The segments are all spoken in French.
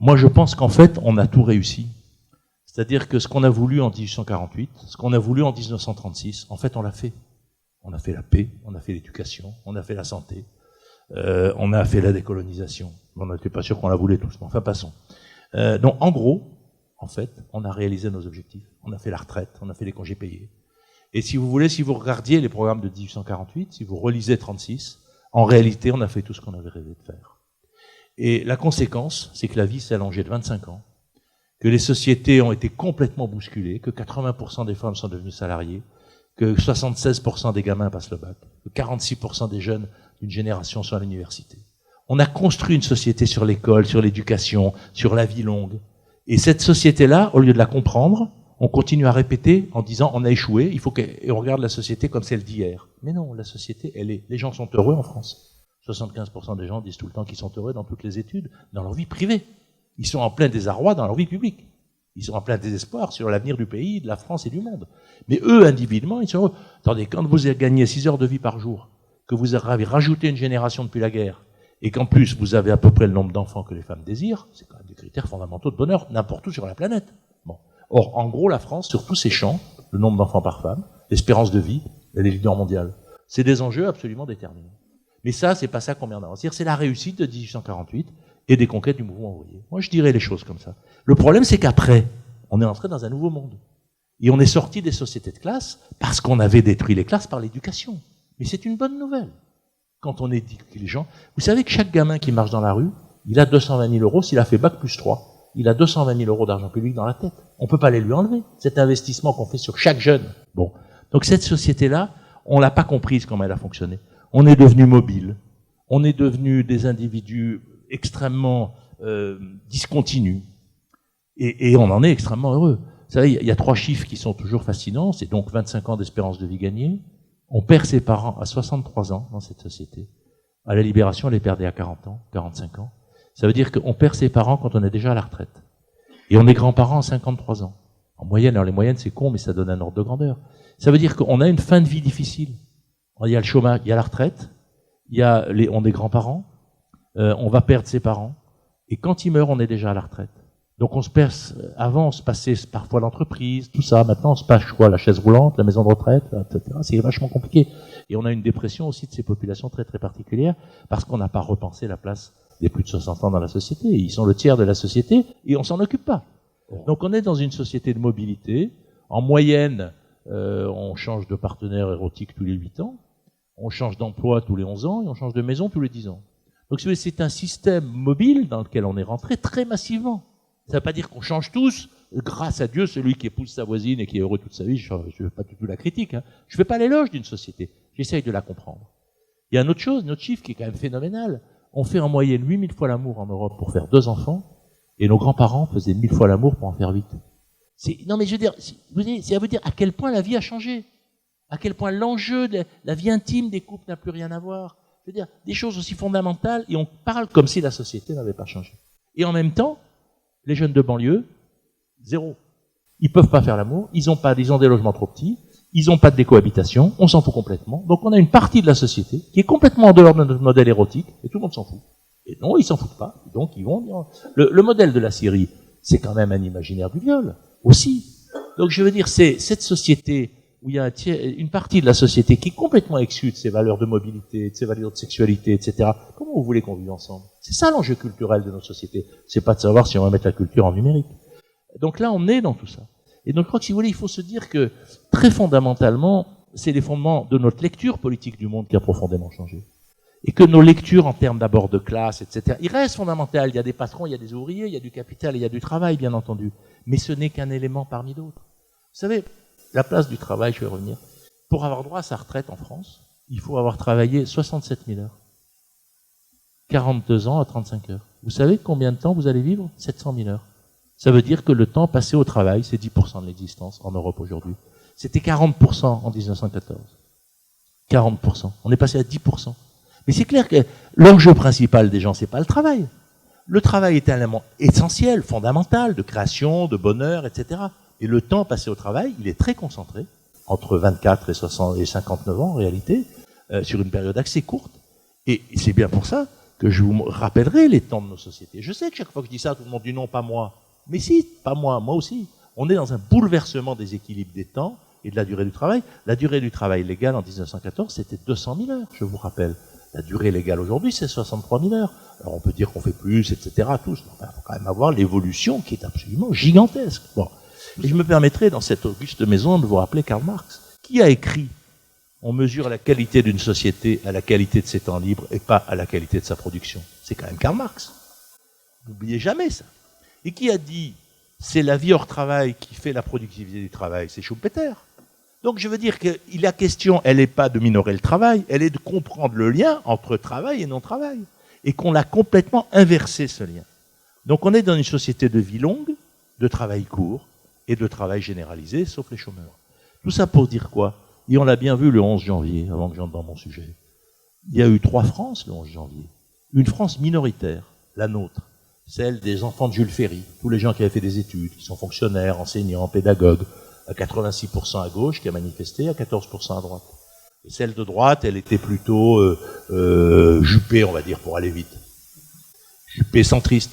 Moi, je pense qu'en fait, on a tout réussi. C'est-à-dire que ce qu'on a voulu en 1848, ce qu'on a voulu en 1936, en fait, on l'a fait. On a fait la paix, on a fait l'éducation, on a fait la santé, on a fait la décolonisation. On n'était pas sûr qu'on la voulait tous, mais enfin, passons. Donc, en gros, en fait, on a réalisé nos objectifs. On a fait la retraite, on a fait les congés payés. Et si vous voulez, si vous regardiez les programmes de 1848, si vous relisez 36, en réalité, on a fait tout ce qu'on avait rêvé de faire. Et la conséquence, c'est que la vie s'est allongée de 25 ans, que les sociétés ont été complètement bousculées, que 80% des femmes sont devenues salariées, que 76% des gamins passent le bac, que 46% des jeunes d'une génération sont à l'université. On a construit une société sur l'école, sur l'éducation, sur la vie longue. Et cette société-là, au lieu de la comprendre, on continue à répéter en disant on a échoué, il faut et on regarde la société comme celle d'hier. Mais non, la société, les gens sont heureux en France. 75% des gens disent tout le temps qu'ils sont heureux dans toutes les études, dans leur vie privée. Ils sont en plein désarroi dans leur vie publique. Ils sont en plein désespoir sur l'avenir du pays, de la France et du monde. Mais eux, individuellement, ils sont heureux. Attendez, quand vous avez gagné 6 heures de vie par jour, que vous avez rajouté une génération depuis la guerre, et qu'en plus vous avez à peu près le nombre d'enfants que les femmes désirent, c'est quand même des critères fondamentaux de bonheur, n'importe où sur la planète. Bon. Or, en gros, la France, sur tous ces champs, le nombre d'enfants par femme, l'espérance de vie, elle est leader mondiale. C'est des enjeux absolument déterminants. Mais ça, c'est pas ça qu'on vient d'avancer. C'est la réussite de 1848 et des conquêtes du mouvement ouvrier. Moi, je dirais les choses comme ça. Le problème, c'est qu'après, on est entré dans un nouveau monde. Et on est sorti des sociétés de classe parce qu'on avait détruit les classes par l'éducation. Mais c'est une bonne nouvelle. Quand on éduque les gens, vous savez que chaque gamin qui marche dans la rue, il a 220 000 euros s'il a fait bac plus 3. Il a 220 000 euros d'argent public dans la tête. On peut pas les lui enlever. Cet investissement qu'on fait sur chaque jeune. Bon. Donc cette société-là, on l'a pas comprise comment elle a fonctionné. On est devenu mobile. On est devenu des individus extrêmement discontinus. Et on en est extrêmement heureux. Vous savez, il y a 3 chiffres qui sont toujours fascinants. C'est donc 25 ans d'espérance de vie gagnée. On perd ses parents à 63 ans dans cette société. À la Libération, on les perdait à 40 ans, 45 ans. Ça veut dire qu'on perd ses parents quand on est déjà à la retraite. Et on est grands-parents à 53 ans. En moyenne, alors les moyennes c'est con, mais ça donne un ordre de grandeur. Ça veut dire qu'on a une fin de vie difficile. Il y a le chômage, il y a la retraite, on est grands-parents, on va perdre ses parents, et quand ils meurent, on est déjà à la retraite. Donc on se perce, avant on se passait parfois l'entreprise, tout ça, maintenant on se passe quoi, la chaise roulante, la maison de retraite, etc. C'est vachement compliqué. Et on a une dépression aussi de ces populations très très particulières, parce qu'on n'a pas repensé la place des plus de 60 ans dans la société. Ils sont le tiers de la société, et on s'en occupe pas. Donc on est dans une société de mobilité. En moyenne, on change de partenaire érotique tous les 8 ans, on change d'emploi tous les 11 ans, et on change de maison tous les 10 ans. Donc c'est un système mobile dans lequel on est rentré très massivement. Ça ne veut pas dire qu'on change tous. Grâce à Dieu, celui qui épouse sa voisine et qui est heureux toute sa vie, je ne fais pas du tout la critique. Hein. Je ne fais pas l'éloge d'une société. J'essaye de la comprendre. Il y a une autre chose, un autre chiffre qui est quand même phénoménal. On fait en moyenne 8000 fois l'amour en Europe pour faire 2 enfants, et nos grands-parents faisaient 1000 fois l'amour pour en faire 8. Non mais je veux dire, c'est à vous dire à quel point la vie a changé. À quel point l'enjeu de la vie intime des couples n'a plus rien à voir. Je veux dire, des choses aussi fondamentales, et on parle comme si la société n'avait pas changé. Et en même temps, les jeunes de banlieue, 0. Ils peuvent pas faire l'amour, ils ont des logements trop petits, ils ont pas de décohabitation, on s'en fout complètement. Donc on a une partie de la société qui est complètement en dehors de notre modèle érotique, et tout le monde s'en fout. Et non, ils s'en foutent pas, donc ils vont dire... Le modèle de la Syrie, c'est quand même un imaginaire du viol, aussi. Donc je veux dire, c'est cette société où il y a une partie de la société qui est complètement exclue de ses valeurs de mobilité, de ses valeurs de sexualité, etc. Comment vous voulez qu'on vive ensemble? C'est ça l'enjeu culturel de notre société. C'est pas de savoir si on va mettre la culture en numérique. Donc là, on est dans tout ça. Et donc je crois que si vous voulez, il faut se dire que très fondamentalement, c'est les fondements de notre lecture politique du monde qui a profondément changé. Et que nos lectures en termes d'abord de classe, etc., il reste fondamental. Il y a des patrons, il y a des ouvriers, il y a du capital, il y a du travail, bien entendu. Mais ce n'est qu'un élément parmi d'autres. Vous savez, la place du travail, je vais revenir. Pour avoir droit à sa retraite en France, il faut avoir travaillé 67 000 heures. 42 ans à 35 heures. Vous savez combien de temps vous allez vivre? 700 000 heures. Ça veut dire que le temps passé au travail, c'est 10% de l'existence en Europe aujourd'hui. C'était 40% en 1914. 40%. On est passé à 10%. Mais c'est clair que l'enjeu principal des gens, c'est pas le travail. Le travail est un élément essentiel, fondamental, de création, de bonheur, etc. Et le temps passé au travail, il est très concentré, entre 24 et 59 ans en réalité, sur une période assez courte. Et c'est bien pour ça que je vous rappellerai les temps de nos sociétés. Je sais que chaque fois que je dis ça, tout le monde dit non, pas moi. Mais si, pas moi, moi aussi. On est dans un bouleversement des équilibres des temps et de la durée du travail. La durée du travail légale en 1914, c'était 200 000 heures, je vous rappelle. La durée légale aujourd'hui, c'est 63 000 heures. Alors on peut dire qu'on fait plus, etc. Tous. Enfin, il faut quand même avoir l'évolution qui est absolument gigantesque. Bon. Et je me permettrai, dans cette auguste maison, de vous rappeler Karl Marx. Qui a écrit « On mesure la qualité d'une société à la qualité de ses temps libres et pas à la qualité de sa production ». C'est quand même Karl Marx. N'oubliez jamais ça. Et qui a dit « C'est la vie hors travail qui fait la productivité du travail », c'est Schumpeter. Donc je veux dire que la question, elle n'est pas de minorer le travail, elle est de comprendre le lien entre travail et non-travail. Et qu'on a complètement inversé ce lien. Donc on est dans une société de vie longue, de travail court et de travail généralisé, sauf les chômeurs. Tout ça pour dire quoi? Et on l'a bien vu le 11 janvier, avant que j'entre dans mon sujet. Il y a eu 3 Frances le 11 janvier. Une France minoritaire, la nôtre, celle des enfants de Jules Ferry, tous les gens qui avaient fait des études, qui sont fonctionnaires, enseignants, pédagogues, à 86% à gauche qui a manifesté, à 14% à droite. Et celle de droite, elle était plutôt Juppé, on va dire, pour aller vite. Juppé centriste.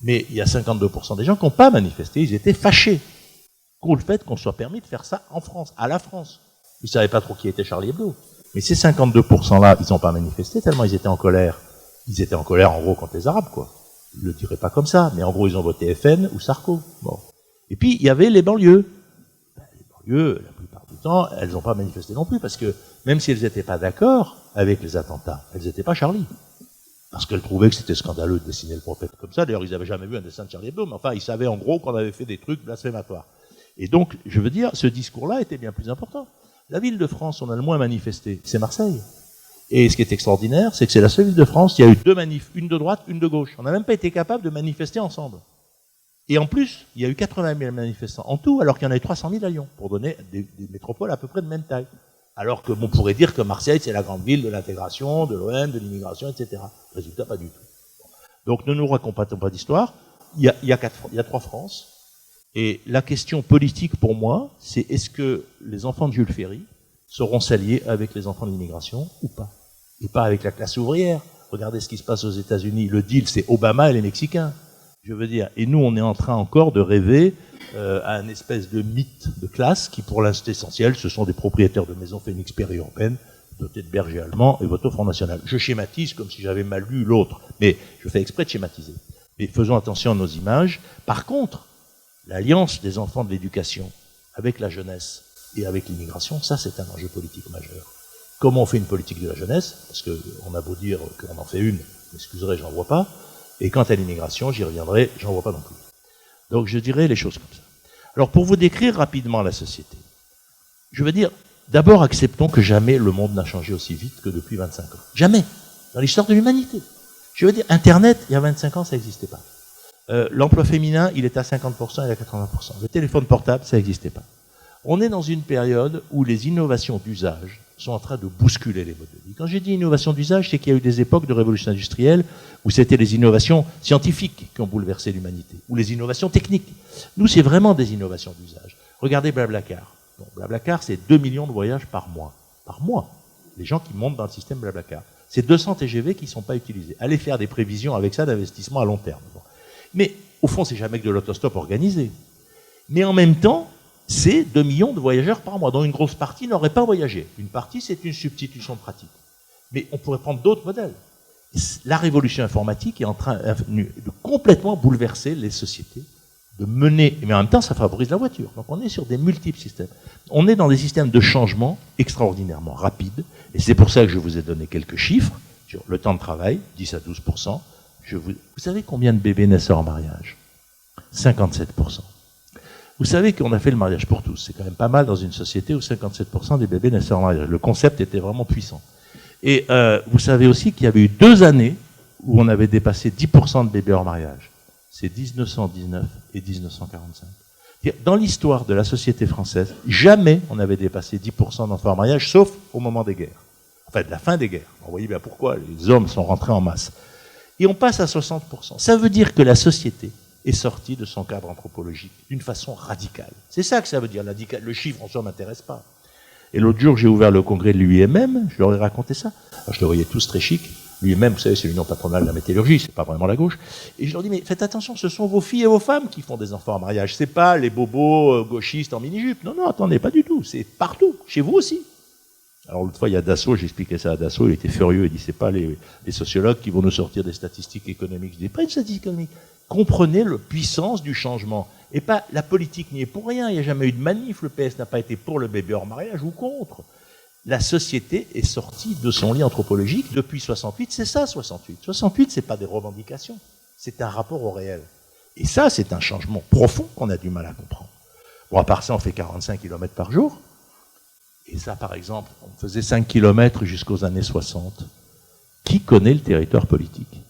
Mais il y a 52% des gens qui n'ont pas manifesté, ils étaient fâchés contre le fait qu'on soit permis de faire ça en France, à la France. Ils ne savaient pas trop qui était Charlie Hebdo. Mais ces 52%-là, ils n'ont pas manifesté tellement ils étaient en colère. Ils étaient en colère, en gros, contre les Arabes, quoi. Ils ne le diraient pas comme ça, mais en gros, ils ont voté FN ou Sarko. Bon. Et puis, il y avait les banlieues. Les banlieues, la plupart du temps, elles n'ont pas manifesté non plus, parce que même si elles n'étaient pas d'accord avec les attentats, elles n'étaient pas Charlie. Parce qu'elles trouvaient que c'était scandaleux de dessiner le prophète comme ça. D'ailleurs, ils n'avaient jamais vu un dessin de Charlie Hebdo, mais enfin, ils savaient en gros qu'on avait fait des trucs blasphématoires. Et donc, je veux dire, ce discours-là était bien plus important. La ville de France, on a le moins manifesté, c'est Marseille. Et ce qui est extraordinaire, c'est que c'est la seule ville de France, il y a eu 2 manifs, une de droite, une de gauche. On n'a même pas été capable de manifester ensemble. Et en plus, il y a eu 80 000 manifestants en tout, alors qu'il y en a eu 300 000 à Lyon, pour donner des métropoles à peu près de même taille. Alors que, on pourrait dire que Marseille, c'est la grande ville de l'intégration, de l'OM, de l'immigration, etc. Résultat, pas du tout. Donc, ne nous racontons pas d'histoire. Il y a 3 France. Et la question politique, pour moi, c'est est-ce que les enfants de Jules Ferry seront s'allier avec les enfants de l'immigration ou pas? Et pas avec la classe ouvrière. Regardez ce qui se passe aux États-Unis. Le deal, c'est Obama et les Mexicains. Je veux dire, et nous, on est en train encore de rêver à une espèce de mythe de classe qui, pour l'instant essentiel, ce sont des propriétaires de maisons Phoenix périurbaines, dotés de bergers allemands et votent au Front National. Je schématise comme si j'avais mal lu l'autre, mais je fais exprès de schématiser. Mais faisons attention à nos images. Par contre, l'alliance des enfants de l'éducation avec la jeunesse et avec l'immigration, ça c'est un enjeu politique majeur. Comment on fait une politique de la jeunesse? Parce qu'on a beau dire qu'on en fait une, m'excuserez, j'en vois pas. Et quant à l'immigration, j'y reviendrai, j'en vois pas non plus. Donc je dirais les choses comme ça. Alors pour vous décrire rapidement la société, je veux dire, d'abord acceptons que jamais le monde n'a changé aussi vite que depuis 25 ans. Jamais. Dans l'histoire de l'humanité. Je veux dire, Internet, il y a 25 ans, ça n'existait pas. L'emploi féminin, il est à 50% et à 80%. Le téléphone portable, ça n'existait pas. On est dans une période où les innovations d'usage sont en train de bousculer les modes de vie. Quand j'ai dit innovation d'usage, c'est qu'il y a eu des époques de révolution industrielle où c'était les innovations scientifiques qui ont bouleversé l'humanité, ou les innovations techniques. Nous, c'est vraiment des innovations d'usage. Regardez Blablacar. Bon, Blablacar, c'est 2 millions de voyages par mois. Par mois. Les gens qui montent dans le système Blablacar. C'est 200 TGV qui ne sont pas utilisés. Allez faire des prévisions avec ça d'investissement à long terme. Bon. Mais au fond, c'est jamais que de l'autostop organisé. Mais en même temps, c'est 2 millions de voyageurs par mois, dont une grosse partie n'aurait pas voyagé. Une partie, c'est une substitution pratique. Mais on pourrait prendre d'autres modèles. La révolution informatique est en train de complètement bouleverser les sociétés, de mener, mais en même temps, ça favorise la voiture. Donc on est sur des multiples systèmes. On est dans des systèmes de changement extraordinairement rapides, et c'est pour ça que je vous ai donné quelques chiffres sur le temps de travail, 10 à 12%. Vous savez combien de bébés naissent hors mariage? 57%. Vous savez qu'on a fait le mariage pour tous. C'est quand même pas mal dans une société où 57% des bébés naissent hors mariage. Le concept était vraiment puissant. Et vous savez aussi qu'il y avait eu 2 années où on avait dépassé 10% de bébés hors mariage. C'est 1919 et 1945. Dans l'histoire de la société française, jamais on n'avait dépassé 10% d'enfants hors mariage, sauf au moment des guerres. Enfin, de la fin des guerres. Vous voyez bien pourquoi les hommes sont rentrés en masse. Et on passe à 60%. Ça veut dire que la société est sortie de son cadre anthropologique d'une façon radicale. C'est ça que ça veut dire. Le chiffre en soi ne m'intéresse pas. Et l'autre jour, j'ai ouvert le congrès de l'UIMM, je leur ai raconté ça. Alors, je les voyais tous très chics. Lui-même, vous savez, c'est l'Union patronale de la métallurgie, c'est pas vraiment la gauche. Et je leur dis, mais faites attention, ce sont vos filles et vos femmes qui font des enfants en mariage. C'est pas les bobos gauchistes en mini-jupe. Non, non, attendez, pas du tout. C'est partout, chez vous aussi. Alors l'autre fois, il y a Dassault, j'expliquais ça à Dassault, il était furieux, il dit, c'est pas les sociologues qui vont nous sortir des statistiques économiques. Je dis, pas une statistique économique. Comprenez la puissance du changement. Et pas, la politique n'y est pour rien. Il n'y a jamais eu de manif. Le PS n'a pas été pour le bébé hors mariage ou contre. La société est sortie de son lit anthropologique depuis 68. C'est ça, 68. 68, c'est pas des revendications. C'est un rapport au réel. Et ça, c'est un changement profond qu'on a du mal à comprendre. Bon, à part ça, on fait 45 km par jour. Et ça, par exemple, on faisait 5 km jusqu'aux années 60. Qui connaît le territoire politique?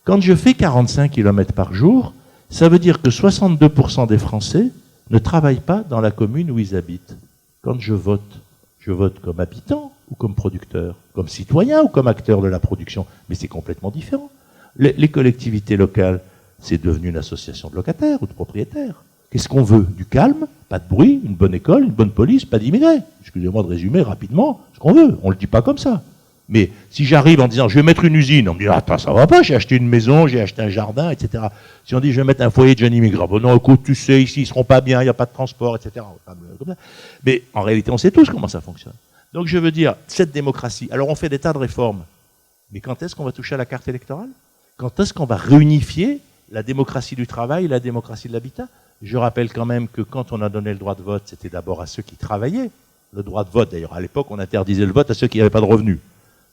Quand je fais 45 km par jour, ça veut dire que 62% des Français ne travaillent pas dans la commune où ils habitent. Quand je vote comme habitant ou comme producteur, comme citoyen ou comme acteur de la production. Mais c'est complètement différent. Les collectivités locales, c'est devenu une association de locataires ou de propriétaires. Qu'est-ce qu'on veut? Du calme, pas de bruit, une bonne école, une bonne police, pas d'immigrés. Excusez-moi de résumer rapidement ce qu'on veut. On ne le dit pas comme ça. Mais si j'arrive en disant je vais mettre une usine, on me dit attends, ça va pas, j'ai acheté une maison, j'ai acheté un jardin, etc. Si on dit je vais mettre un foyer de jeunes immigrants, bon non, écoute, tu sais, ici ils seront pas bien, il n'y a pas de transport, etc. Mais en réalité, on sait tous comment ça fonctionne. Donc je veux dire, cette démocratie, alors on fait des tas de réformes, mais quand est-ce qu'on va toucher à la carte électorale? Quand est-ce qu'on va réunifier la démocratie du travail et la démocratie de l'habitat? Je rappelle quand même que quand on a donné le droit de vote, c'était d'abord à ceux qui travaillaient. Le droit de vote, d'ailleurs, à l'époque, on interdisait le vote à ceux qui n'avaient pas de revenus.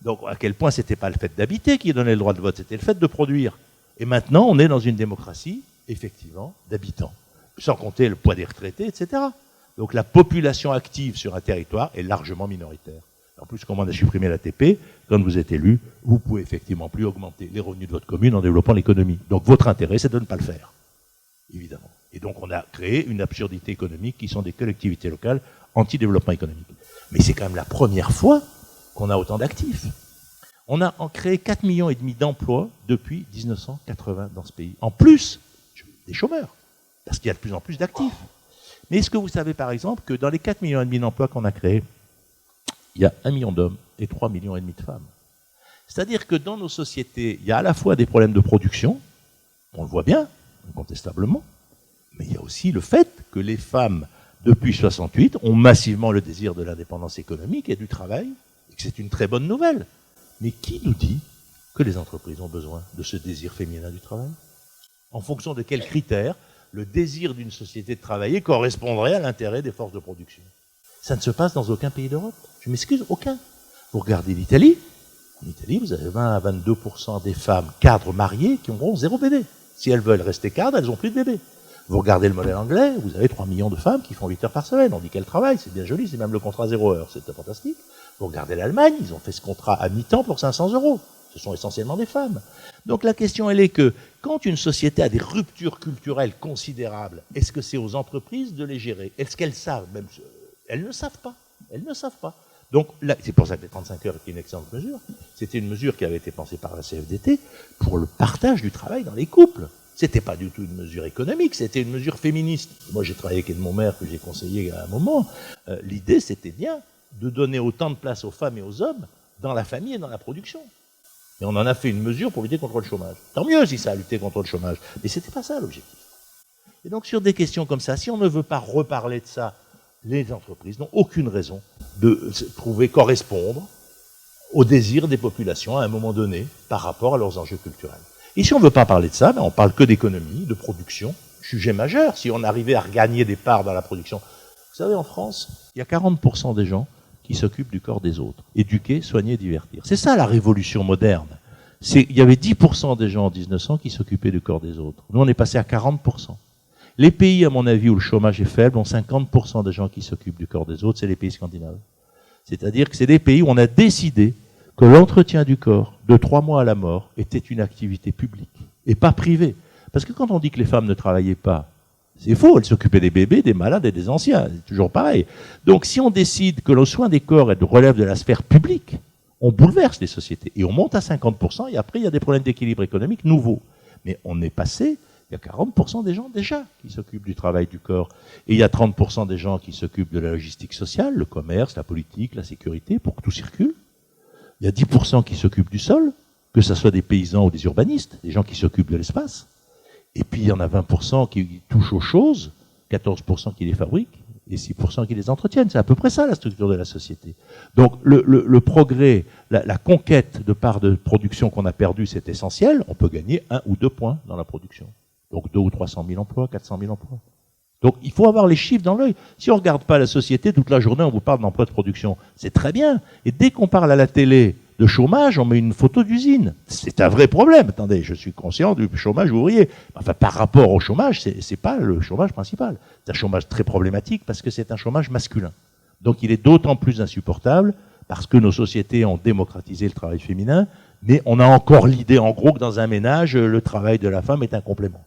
Donc, à quel point c'était pas le fait d'habiter qui donnait le droit de vote, c'était le fait de produire. Et maintenant, on est dans une démocratie, effectivement, d'habitants. Sans compter le poids des retraités, etc. Donc, la population active sur un territoire est largement minoritaire. En plus, comme on a supprimé l'ATP, quand vous êtes élu, vous pouvez effectivement plus augmenter les revenus de votre commune en développant l'économie. Donc, votre intérêt, c'est de ne pas le faire. Évidemment. Et donc, on a créé une absurdité économique qui sont des collectivités locales anti-développement économique. Mais c'est quand même la première fois qu'on a autant d'actifs. On a créé 4,5 millions d'emplois depuis 1980 dans ce pays. En plus des chômeurs, parce qu'il y a de plus en plus d'actifs. Mais est-ce que vous savez, par exemple, que dans les 4,5 millions d'emplois qu'on a créés, il y a 1 million d'hommes et 3,5 millions de femmes. C'est-à-dire que dans nos sociétés, il y a à la fois des problèmes de production, on le voit bien, incontestablement, mais il y a aussi le fait que les femmes, depuis 68, ont massivement le désir de l'indépendance économique et du travail, et que c'est une très bonne nouvelle. Mais qui nous dit que les entreprises ont besoin de ce désir féminin du travail? En fonction de quels critères le désir d'une société de travailler correspondrait à l'intérêt des forces de production? Ça ne se passe dans aucun pays d'Europe. Je m'excuse, aucun. Vous regardez l'Italie. En Italie, vous avez 20 à 22% des femmes cadres mariées qui auront 0 bébé. Si elles veulent rester cadres, elles n'ont plus de bébé. Vous regardez le modèle anglais, vous avez 3 millions de femmes qui font 8 heures par semaine. On dit qu'elles travaillent, c'est bien joli, c'est même le contrat 0 heure, c'est fantastique. Vous regardez l'Allemagne, ils ont fait ce contrat à mi-temps pour 500 €. Ce sont essentiellement des femmes. Donc la question, elle est que, quand une société a des ruptures culturelles considérables, est-ce que c'est aux entreprises de les gérer? Est-ce qu'elles savent? Même, elles ne savent pas. Elles ne savent pas. Donc là, c'est pour ça que les 35 heures est une excellente mesure. C'était une mesure qui avait été pensée par la CFDT pour le partage du travail dans les couples. C'était pas du tout une mesure économique, c'était une mesure féministe. Moi, j'ai travaillé avec Edmond Maire, que j'ai conseillé à un moment. L'idée, c'était bien de donner autant de place aux femmes et aux hommes dans la famille et dans la production. Et on en a fait une mesure pour lutter contre le chômage. Tant mieux si ça a lutté contre le chômage. Mais c'était pas ça l'objectif. Et donc, sur des questions comme ça, si on ne veut pas reparler de ça, les entreprises n'ont aucune raison de trouver correspondre aux désirs des populations à un moment donné par rapport à leurs enjeux culturels. Et si on ne veut pas parler de ça, ben on parle que d'économie, de production, sujet majeur. Si on arrivait à regagner des parts dans la production. Vous savez, en France, il y a 40% des gens qui s'occupent du corps des autres. Éduquer, soigner, divertir. C'est ça la révolution moderne. Il y avait 10% des gens en 1900 qui s'occupaient du corps des autres. Nous, on est passé à 40%. Les pays, à mon avis, où le chômage est faible, ont 50% des gens qui s'occupent du corps des autres, c'est les pays scandinaves. C'est-à-dire que c'est des pays où on a décidé que l'entretien du corps, de 3 mois à la mort, était une activité publique et pas privée. Parce que quand on dit que les femmes ne travaillaient pas, c'est faux, elles s'occupaient des bébés, des malades et des anciens, c'est toujours pareil. Donc si on décide que le soin des corps relève de la sphère publique, on bouleverse les sociétés et on monte à 50% et après il y a des problèmes d'équilibre économique nouveaux. Mais on est passé, il y a 40% des gens déjà qui s'occupent du travail du corps et il y a 30% des gens qui s'occupent de la logistique sociale, le commerce, la politique, la sécurité, pour que tout circule. Il y a 10% qui s'occupent du sol, que ce soit des paysans ou des urbanistes, des gens qui s'occupent de l'espace. Et puis il y en a 20% qui touchent aux choses, 14% qui les fabriquent, et 6% qui les entretiennent. C'est à peu près ça la structure de la société. Donc le progrès, la conquête de parts de production qu'on a perdues, c'est essentiel. On peut gagner 1 ou 2 points dans la production. Donc 200 ou 300 000 emplois, 400 000 emplois. Donc il faut avoir les chiffres dans l'œil. Si on ne regarde pas la société, toute la journée on vous parle d'emploi de production. C'est très bien. Et dès qu'on parle à la télé de chômage, on met une photo d'usine. C'est un vrai problème. Attendez, je suis conscient du chômage ouvrier. Enfin, par rapport au chômage, c'est pas le chômage principal. C'est un chômage très problématique parce que c'est un chômage masculin. Donc il est d'autant plus insupportable parce que nos sociétés ont démocratisé le travail féminin, mais on a encore l'idée, en gros, que dans un ménage, le travail de la femme est un complément.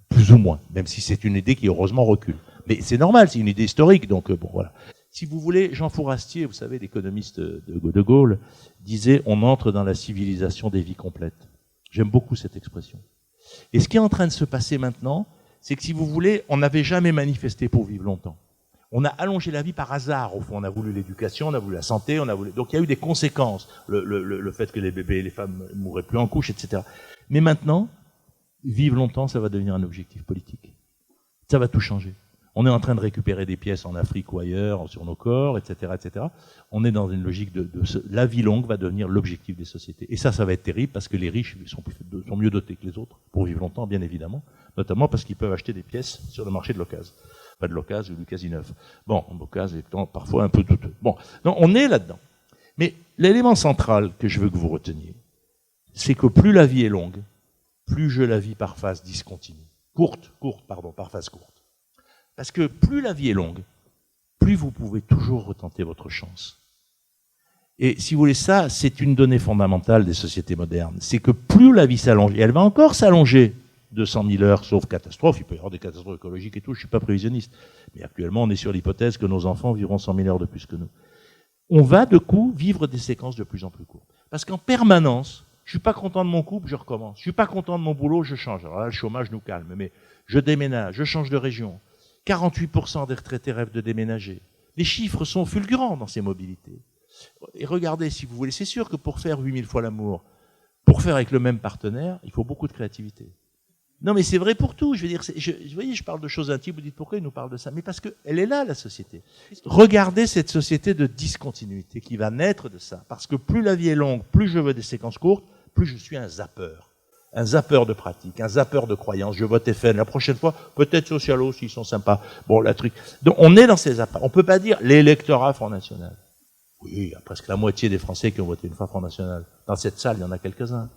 Plus ou moins, même si c'est une idée qui heureusement recule. Mais c'est normal, c'est une idée historique, donc bon, voilà. Si vous voulez, Jean Fourastier, vous savez, l'économiste de Gaulle, disait « on entre dans la civilisation des vies complètes ». J'aime beaucoup cette expression. Et ce qui est en train de se passer maintenant, c'est que si vous voulez, on n'avait jamais manifesté pour vivre longtemps. On a allongé la vie par hasard, au fond. On a voulu l'éducation, on a voulu la santé, on a voulu... Donc il y a eu des conséquences. Le fait que les bébés et les femmes ne mourraient plus en couche, etc. Mais maintenant, vivre longtemps, ça va devenir un objectif politique. Ça va tout changer. On est en train de récupérer des pièces en Afrique ou ailleurs, sur nos corps, etc., etc. On est dans une logique la vie longue va devenir l'objectif des sociétés. Et ça va être terrible parce que les riches sont mieux dotés que les autres pour vivre longtemps, bien évidemment. Notamment parce qu'ils peuvent acheter des pièces sur le marché de l'occasion. Pas de l'occasion ou du quasi-neuf. Bon, l'occasion étant parfois un peu douteux. Bon, donc on est là-dedans. Mais l'élément central que je veux que vous reteniez, c'est que plus la vie est longue, plus je la vis par phase discontinue. Par phase courte. Parce que plus la vie est longue, plus vous pouvez toujours retenter votre chance. Et si vous voulez, ça, c'est une donnée fondamentale des sociétés modernes. C'est que plus la vie s'allonge, et elle va encore s'allonger 200 000 heures, sauf catastrophe, il peut y avoir des catastrophes écologiques et tout, je ne suis pas prévisionniste. Mais actuellement, on est sur l'hypothèse que nos enfants vivront 100 000 heures de plus que nous. On va, de coup, vivre des séquences de plus en plus courtes. Parce qu'en permanence, je suis pas content de mon couple, je recommence. Je suis pas content de mon boulot, je change. Alors là, le chômage nous calme, mais je déménage, je change de région. 48% des retraités rêvent de déménager. Les chiffres sont fulgurants dans ces mobilités. Et regardez, si vous voulez, c'est sûr que pour faire 8000 fois l'amour, pour faire avec le même partenaire, il faut beaucoup de créativité. Non, mais c'est vrai pour tout. Je veux dire, vous voyez, je parle de choses intimes, vous dites pourquoi il nous parle de ça. Mais parce qu'elle est là, la société. Regardez cette société de discontinuité qui va naître de ça. Parce que plus la vie est longue, plus je veux des séquences courtes, plus je suis un zappeur. Un zappeur de pratique, un zappeur de croyance. Je vote FN. La prochaine fois, peut-être Socialos, s'ils sont sympas. Bon, la truc. Donc, on est dans ces zappeurs. On peut pas dire l'électorat Front National. Oui, il y a presque la moitié des Français qui ont voté une fois Front National. Dans cette salle, il y en a quelques-uns.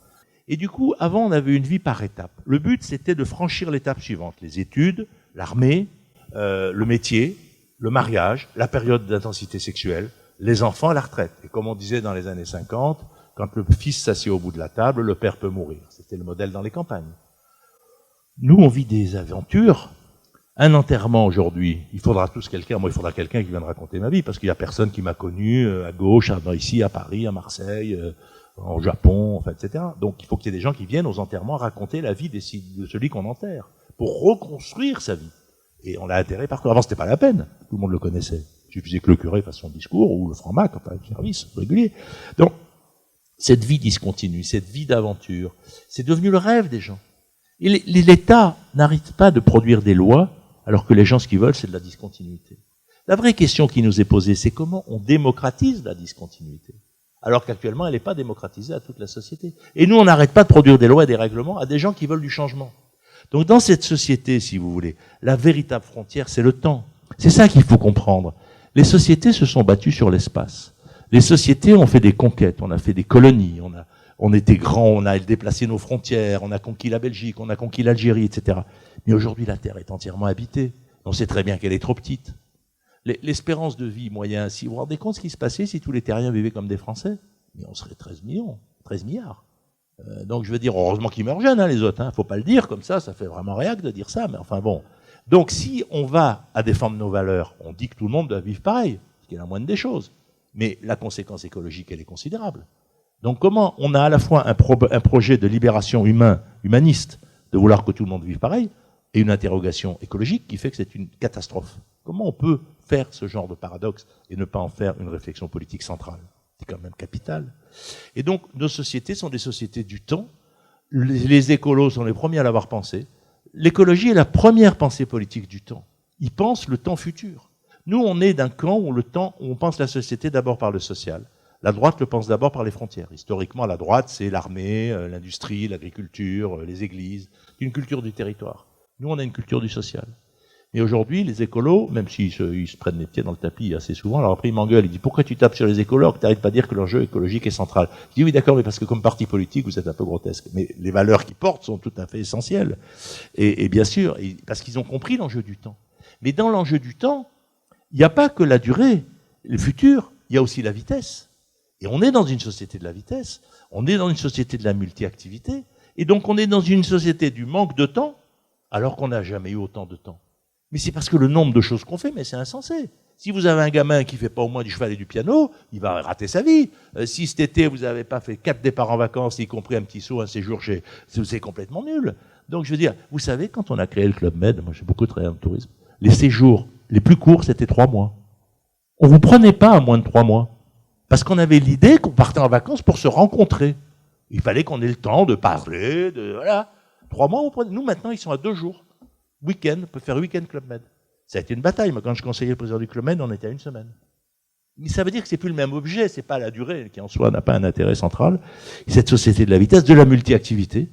Et du coup, avant, on avait une vie par étapes. Le but, c'était de franchir l'étape suivante. Les études, l'armée, le métier, le mariage, la période d'intensité sexuelle, les enfants, la retraite. Et comme on disait dans les années 50, quand le fils s'assied au bout de la table, le père peut mourir. C'était le modèle dans les campagnes. Nous, on vit des aventures. Un enterrement aujourd'hui, il faudra quelqu'un qui vienne raconter ma vie, parce qu'il n'y a personne qui m'a connu à gauche, ici, à Paris, à Marseille, au Japon, enfin, etc. Donc il faut qu'il y ait des gens qui viennent aux enterrements raconter la vie de celui qu'on enterre, pour reconstruire sa vie. Et on l'a enterré partout. Avant, c'était pas la peine. Tout le monde le connaissait. Il suffisait que le curé fasse son discours, ou le franc-mac, enfin, un service régulier. Donc, cette vie discontinue, cette vie d'aventure, c'est devenu le rêve des gens. Et l'État n'arrête pas de produire des lois, alors que les gens, ce qu'ils veulent, c'est de la discontinuité. La vraie question qui nous est posée, c'est comment on démocratise la discontinuité, alors qu'actuellement, elle n'est pas démocratisée à toute la société. Et nous, on n'arrête pas de produire des lois et des règlements à des gens qui veulent du changement. Donc, dans cette société, si vous voulez, la véritable frontière, c'est le temps. C'est ça qu'il faut comprendre. Les sociétés se sont battues sur l'espace. Les sociétés ont fait des conquêtes, on a fait des colonies, on était grands, on a déplacé nos frontières, on a conquis la Belgique, on a conquis l'Algérie, etc. Mais aujourd'hui, la Terre est entièrement habitée. On sait très bien qu'elle est trop petite. L'espérance de vie moyenne, si vous vous rendez compte ce qui se passait si tous les terriens vivaient comme des Français, mais on serait 13 milliards. Donc je veux dire, heureusement qu'ils meurent jeunes, les autres. Faut pas le dire comme ça fait vraiment réac de dire ça, mais enfin bon. Donc si on va à défendre nos valeurs, on dit que tout le monde doit vivre pareil, ce qui est la moindre des choses. Mais la conséquence écologique, elle est considérable. Donc comment on a à la fois un projet de libération humaniste, de vouloir que tout le monde vive pareil, et une interrogation écologique qui fait que c'est une catastrophe. Comment on peut faire ce genre de paradoxe et ne pas en faire une réflexion politique centrale? C'est quand même capital. Et donc, nos sociétés sont des sociétés du temps. Les écolos sont les premiers à l'avoir pensé. L'écologie est la première pensée politique du temps. Ils pensent le temps futur. Nous, on est d'un camp où on pense la société d'abord par le social. La droite le pense d'abord par les frontières. Historiquement, la droite, c'est l'armée, l'industrie, l'agriculture, les églises. C'est une culture du territoire. Nous, on a une culture du social. Mais aujourd'hui, les écolos, même s'ils se prennent les pieds dans le tapis assez souvent, alors après ils m'engueulent, ils disent pourquoi tu tapes sur les écolos que tu n'arrêtes pas de dire que l'enjeu écologique est central. Je dis oui d'accord, mais parce que comme parti politique, vous êtes un peu grotesque. Mais les valeurs qu'ils portent sont tout à fait essentielles. Et bien sûr, parce qu'ils ont compris l'enjeu du temps. Mais dans l'enjeu du temps, il n'y a pas que la durée, le futur, il y a aussi la vitesse. Et on est dans une société de la vitesse, on est dans une société de la multi-activité, et donc on est dans une société du manque de temps, alors qu'on n'a jamais eu autant de temps. Mais c'est parce que le nombre de choses qu'on fait, mais c'est insensé. Si vous avez un gamin qui fait pas au moins du cheval et du piano, il va rater sa vie. Si cet été, vous n'avez pas fait 4 départs en vacances, y compris un petit saut, un séjour c'est complètement nul. Donc je veux dire, vous savez, quand on a créé le Club Med, moi j'ai beaucoup travaillé en tourisme, les séjours les plus courts, c'était 3 mois. On vous prenait pas à moins de 3 mois. Parce qu'on avait l'idée qu'on partait en vacances pour se rencontrer. Il fallait qu'on ait le temps de parler, voilà. 3 mois, on prenait. Nous, maintenant, ils sont à 2 jours. Week-end, on peut faire week-end Club Med. Ça a été une bataille. Moi, quand je conseillais le président du Club Med, on était à 1 semaine. Mais ça veut dire que c'est plus le même objet, c'est pas la durée, qui en soi n'a pas un intérêt central. Cette société de la vitesse, de la multi-activité,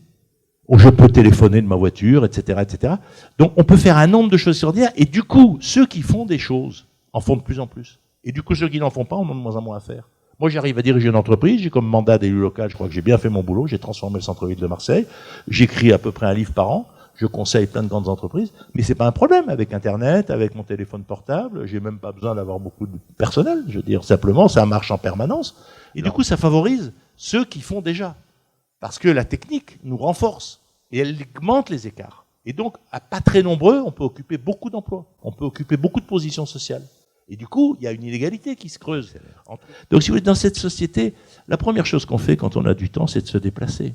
où je peux téléphoner de ma voiture, etc., etc. Donc, on peut faire un nombre de choses extraordinaires, et du coup, ceux qui font des choses en font de plus en plus. Et du coup, ceux qui n'en font pas en ont de moins en moins à faire. Moi, j'arrive à diriger une entreprise, j'ai comme mandat d'élu local, je crois que j'ai bien fait mon boulot, j'ai transformé le centre-ville de Marseille, j'écris à peu près un livre par an, je conseille plein de grandes entreprises, mais c'est pas un problème avec Internet, avec mon téléphone portable, j'ai même pas besoin d'avoir beaucoup de personnel, je veux dire, simplement, ça marche en permanence, et du coup, ça favorise ceux qui font déjà. Parce que la technique nous renforce, et elle augmente les écarts. Et donc, à pas très nombreux, on peut occuper beaucoup d'emplois, on peut occuper beaucoup de positions sociales. Et du coup, il y a une inégalité qui se creuse. Donc, si vous êtes dans cette société, la première chose qu'on fait quand on a du temps, c'est de se déplacer.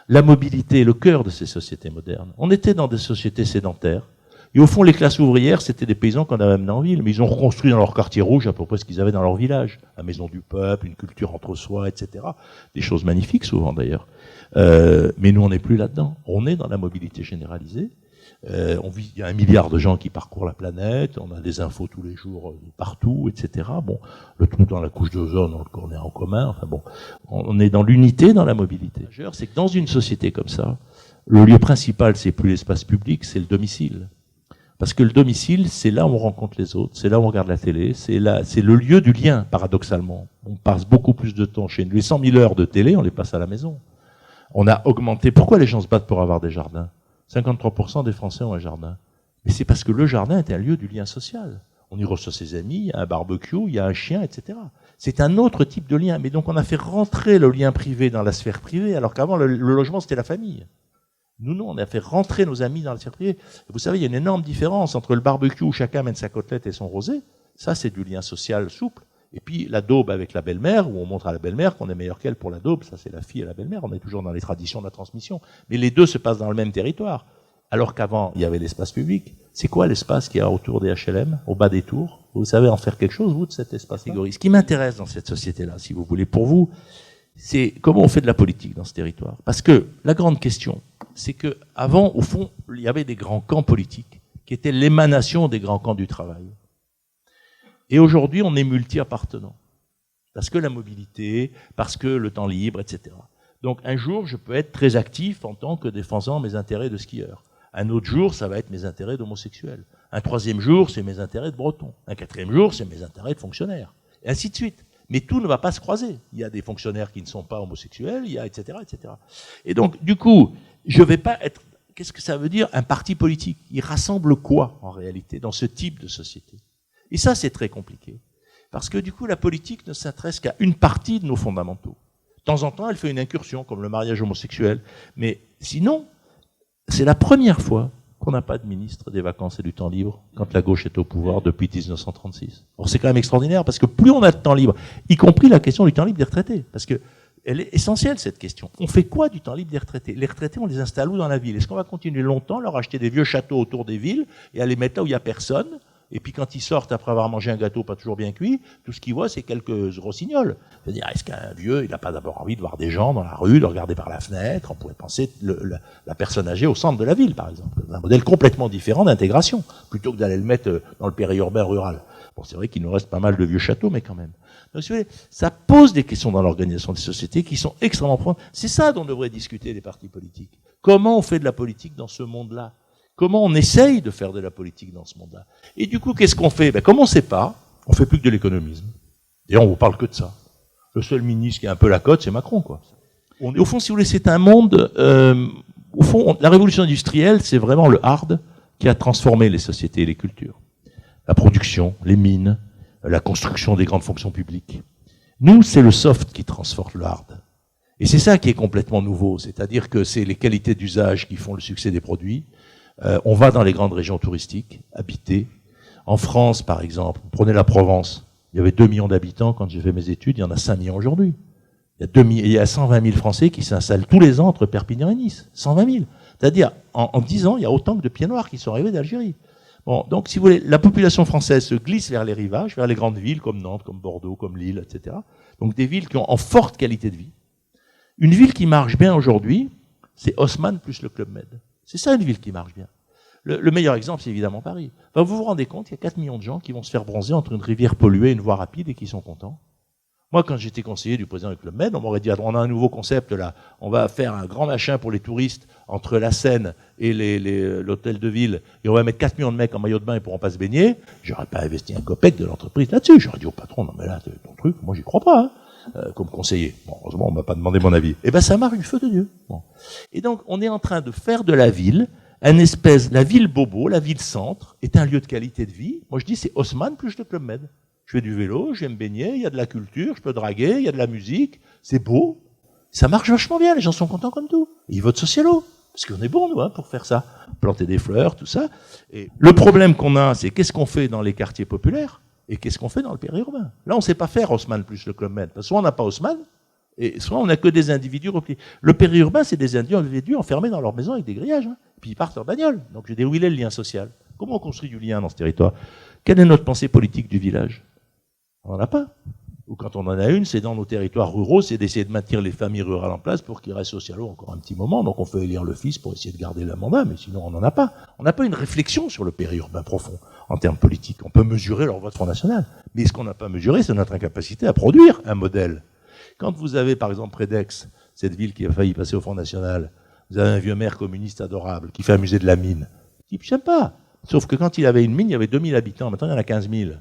La mobilité est le cœur de ces sociétés modernes. On était dans des sociétés sédentaires. Et au fond, les classes ouvrières, c'était des paysans qu'on avait amenés en ville, mais ils ont reconstruit dans leur quartier rouge à peu près ce qu'ils avaient dans leur village. La maison du peuple, une culture entre soi, etc. Des choses magnifiques souvent d'ailleurs. Mais nous, on n'est plus là-dedans. On est dans la mobilité généralisée. Il y a 1 milliard de gens qui parcourent la planète, on a des infos tous les jours partout, etc. Bon, le trou dans la couche d'ozone, on le connaît en commun. Enfin bon, on est dans l'unité, dans la mobilité. C'est que dans une société comme ça, le lieu principal, c'est plus l'espace public, c'est le domicile. Parce que le domicile, c'est là où on rencontre les autres, c'est là où on regarde la télé, c'est le lieu du lien, paradoxalement. On passe beaucoup plus de temps chez nous. Les 100 000 heures de télé, on les passe à la maison. On a augmenté. Pourquoi les gens se battent pour avoir des jardins ? 53% des Français ont un jardin. Mais c'est parce que le jardin est un lieu du lien social. On y reçoit ses amis, il y a un barbecue, il y a un chien, etc. C'est un autre type de lien. Mais donc on a fait rentrer le lien privé dans la sphère privée, alors qu'avant le logement c'était la famille. Nous, non, on a fait rentrer nos amis dans la sphère privée. Et vous savez, il y a une énorme différence entre le barbecue où chacun mène sa côtelette et son rosé. Ça, c'est du lien social souple. Et puis la daube avec la belle-mère, où on montre à la belle-mère qu'on est meilleur qu'elle pour la daube, ça c'est la fille et la belle-mère, on est toujours dans les traditions de la transmission. Mais les deux se passent dans le même territoire. Alors qu'avant, il y avait l'espace public. C'est quoi l'espace qu'il y a autour des HLM, au bas des tours ? Vous savez en faire quelque chose, vous, de cet espace égoïste ? Ce qui m'intéresse dans cette société-là, si vous voulez, pour vous, c'est comment on fait de la politique dans ce territoire. Parce que la grande question, c'est que avant, au fond, il y avait des grands camps politiques qui étaient l'émanation des grands camps du travail. Et aujourd'hui, on est multi-appartenants. Parce que la mobilité, parce que le temps libre, etc. Donc un jour, je peux être très actif en tant que défendant mes intérêts de skieur. Un autre jour, ça va être mes intérêts d'homosexuel. Un troisième jour, c'est mes intérêts de breton. Un quatrième jour, c'est mes intérêts de fonctionnaire. Et ainsi de suite. Mais tout ne va pas se croiser. Il y a des fonctionnaires qui ne sont pas homosexuels, il y a etc., etc. Et donc, du coup, je ne vais pas être... Qu'est-ce que ça veut dire, un parti politique ? Il rassemble quoi, en réalité, dans ce type de société ? Et ça, c'est très compliqué. Parce que du coup, la politique ne s'intéresse qu'à une partie de nos fondamentaux. De temps en temps, elle fait une incursion, comme le mariage homosexuel. Mais sinon, c'est la première fois qu'on n'a pas de ministre des vacances et du temps libre quand la gauche est au pouvoir depuis 1936. Or, c'est quand même extraordinaire, parce que plus on a de temps libre, y compris la question du temps libre des retraités, parce que elle est essentielle, cette question. On fait quoi du temps libre des retraités ? Les retraités, on les installe où dans la ville ? Est-ce qu'on va continuer longtemps, leur acheter des vieux châteaux autour des villes et à les mettre là où il n'y a personne ? Et puis quand ils sortent après avoir mangé un gâteau pas toujours bien cuit, tout ce qu'ils voient, c'est quelques rossignols. C'est-à-dire, est-ce qu'un vieux, il n'a pas d'abord envie de voir des gens dans la rue, de regarder par la fenêtre? On pourrait penser la personne âgée au centre de la ville, par exemple. Un modèle complètement différent d'intégration, plutôt que d'aller le mettre dans le périurbain rural. Bon, c'est vrai qu'il nous reste pas mal de vieux châteaux, mais quand même. Donc, si vous voulez, ça pose des questions dans l'organisation des sociétés qui sont extrêmement profondes. C'est ça dont devraient discuter les partis politiques. Comment on fait de la politique dans ce monde-là? Comment on essaye de faire de la politique dans ce monde-là? Et du coup, qu'est-ce qu'on fait? Comme on ne sait pas, on fait plus que de l'économisme. D'ailleurs, on vous parle que de ça. Le seul ministre qui a un peu la cote, c'est Macron, quoi. Et au fond, si vous voulez, c'est un monde... au fond, la révolution industrielle, c'est vraiment le hard qui a transformé les sociétés et les cultures. La production, les mines, la construction des grandes fonctions publiques. Nous, c'est le soft qui transforme le hard. Et c'est ça qui est complètement nouveau. C'est-à-dire que c'est les qualités d'usage qui font le succès des produits. On va dans les grandes régions touristiques, habiter. En France, par exemple, prenez la Provence. Il y avait 2 millions d'habitants quand j'ai fait mes études, il y en a 5 millions aujourd'hui. Il y a 120 000 Français qui s'installent tous les ans entre Perpignan et Nice. 120 000. C'est-à-dire, en 10 ans, il y a autant que de pieds noirs qui sont arrivés d'Algérie. Bon, donc, si vous voulez, la population française se glisse vers les rivages, vers les grandes villes comme Nantes, comme Bordeaux, comme Lille, etc. Donc, des villes qui ont en forte qualité de vie. Une ville qui marche bien aujourd'hui, c'est Haussmann plus le Club Med. C'est ça une ville qui marche bien. Le meilleur exemple, c'est évidemment Paris. Enfin, vous vous rendez compte, il y a 4 millions de gens qui vont se faire bronzer entre une rivière polluée et une voie rapide et qui sont contents. Moi, quand j'étais conseiller du président du Club Med, on m'aurait dit, on a un nouveau concept là, on va faire un grand machin pour les touristes entre la Seine et l'hôtel de ville, et on va mettre 4 millions de mecs en maillot de bain, ils pourront pas se baigner. J'aurais pas investi un copec de l'entreprise là-dessus. J'aurais dit au patron, non mais là, c'est ton truc, moi j'y crois pas, hein, comme conseiller. Bon, heureusement, on m'a pas demandé mon avis. Eh ben, ça marche du feu de Dieu. Bon. Et donc, on est en train de faire de la ville la ville bobo, la ville centre, est un lieu de qualité de vie. Moi, je dis, c'est Haussmann plus le Club Med. Je fais du vélo, j'aime baigner, il y a de la culture, je peux draguer, il y a de la musique, c'est beau. Ça marche vachement bien, les gens sont contents comme tout. Et ils votent socialo, parce qu'on est bon, nous, pour faire ça. Planter des fleurs, tout ça. Et le problème qu'on a, c'est qu'est-ce qu'on fait dans les quartiers populaires et qu'est-ce qu'on fait dans le périurbain. Là, on ne sait pas faire Haussmann plus le Club Med. Parce que soit on n'a pas Haussmann, et soit on n'a que des individus repliés. Le périurbain, c'est des individus enfermés dans leur maison avec des grillages. Hein. Puis ils partent en bagnole. Donc je dis, où il est le lien social? Comment on construit du lien dans ce territoire? Quelle est notre pensée politique du village? On n'en a pas. Ou quand on en a une, c'est dans nos territoires ruraux, c'est d'essayer de maintenir les familles rurales en place pour qu'ils restent socialos encore un petit moment. Donc on fait élire le fils pour essayer de garder le mandat, mais sinon on n'en a pas. On n'a pas une réflexion sur le périurbain profond en termes politiques. On peut mesurer leur vote Front National. Mais ce qu'on n'a pas mesuré, c'est notre incapacité à produire un modèle. Quand vous avez, par exemple, près d'Aix, cette ville qui a failli passer au Front National, vous avez un vieux maire communiste adorable qui fait un musée de la mine. Il dit, j'aime pas. Sauf que quand il avait une mine, il y avait 2000 habitants. Maintenant, il y en a 15 000.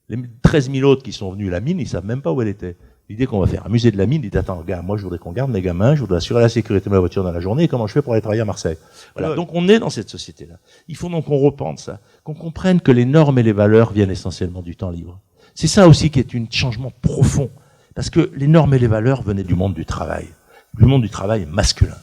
Les 13 000 autres qui sont venus à la mine, ils savent même pas où elle était. L'idée qu'on va faire un musée de la mine, il dit, attends, regarde, moi, je voudrais qu'on garde mes gamins, je voudrais assurer la sécurité de ma voiture dans la journée, et comment je fais pour aller travailler à Marseille? Voilà. Donc, on est dans cette société-là. Il faut donc qu'on repente ça, qu'on comprenne que les normes et les valeurs viennent essentiellement du temps libre. C'est ça aussi qui est un changement profond. Parce que les normes et les valeurs venaient du monde du travail masculin.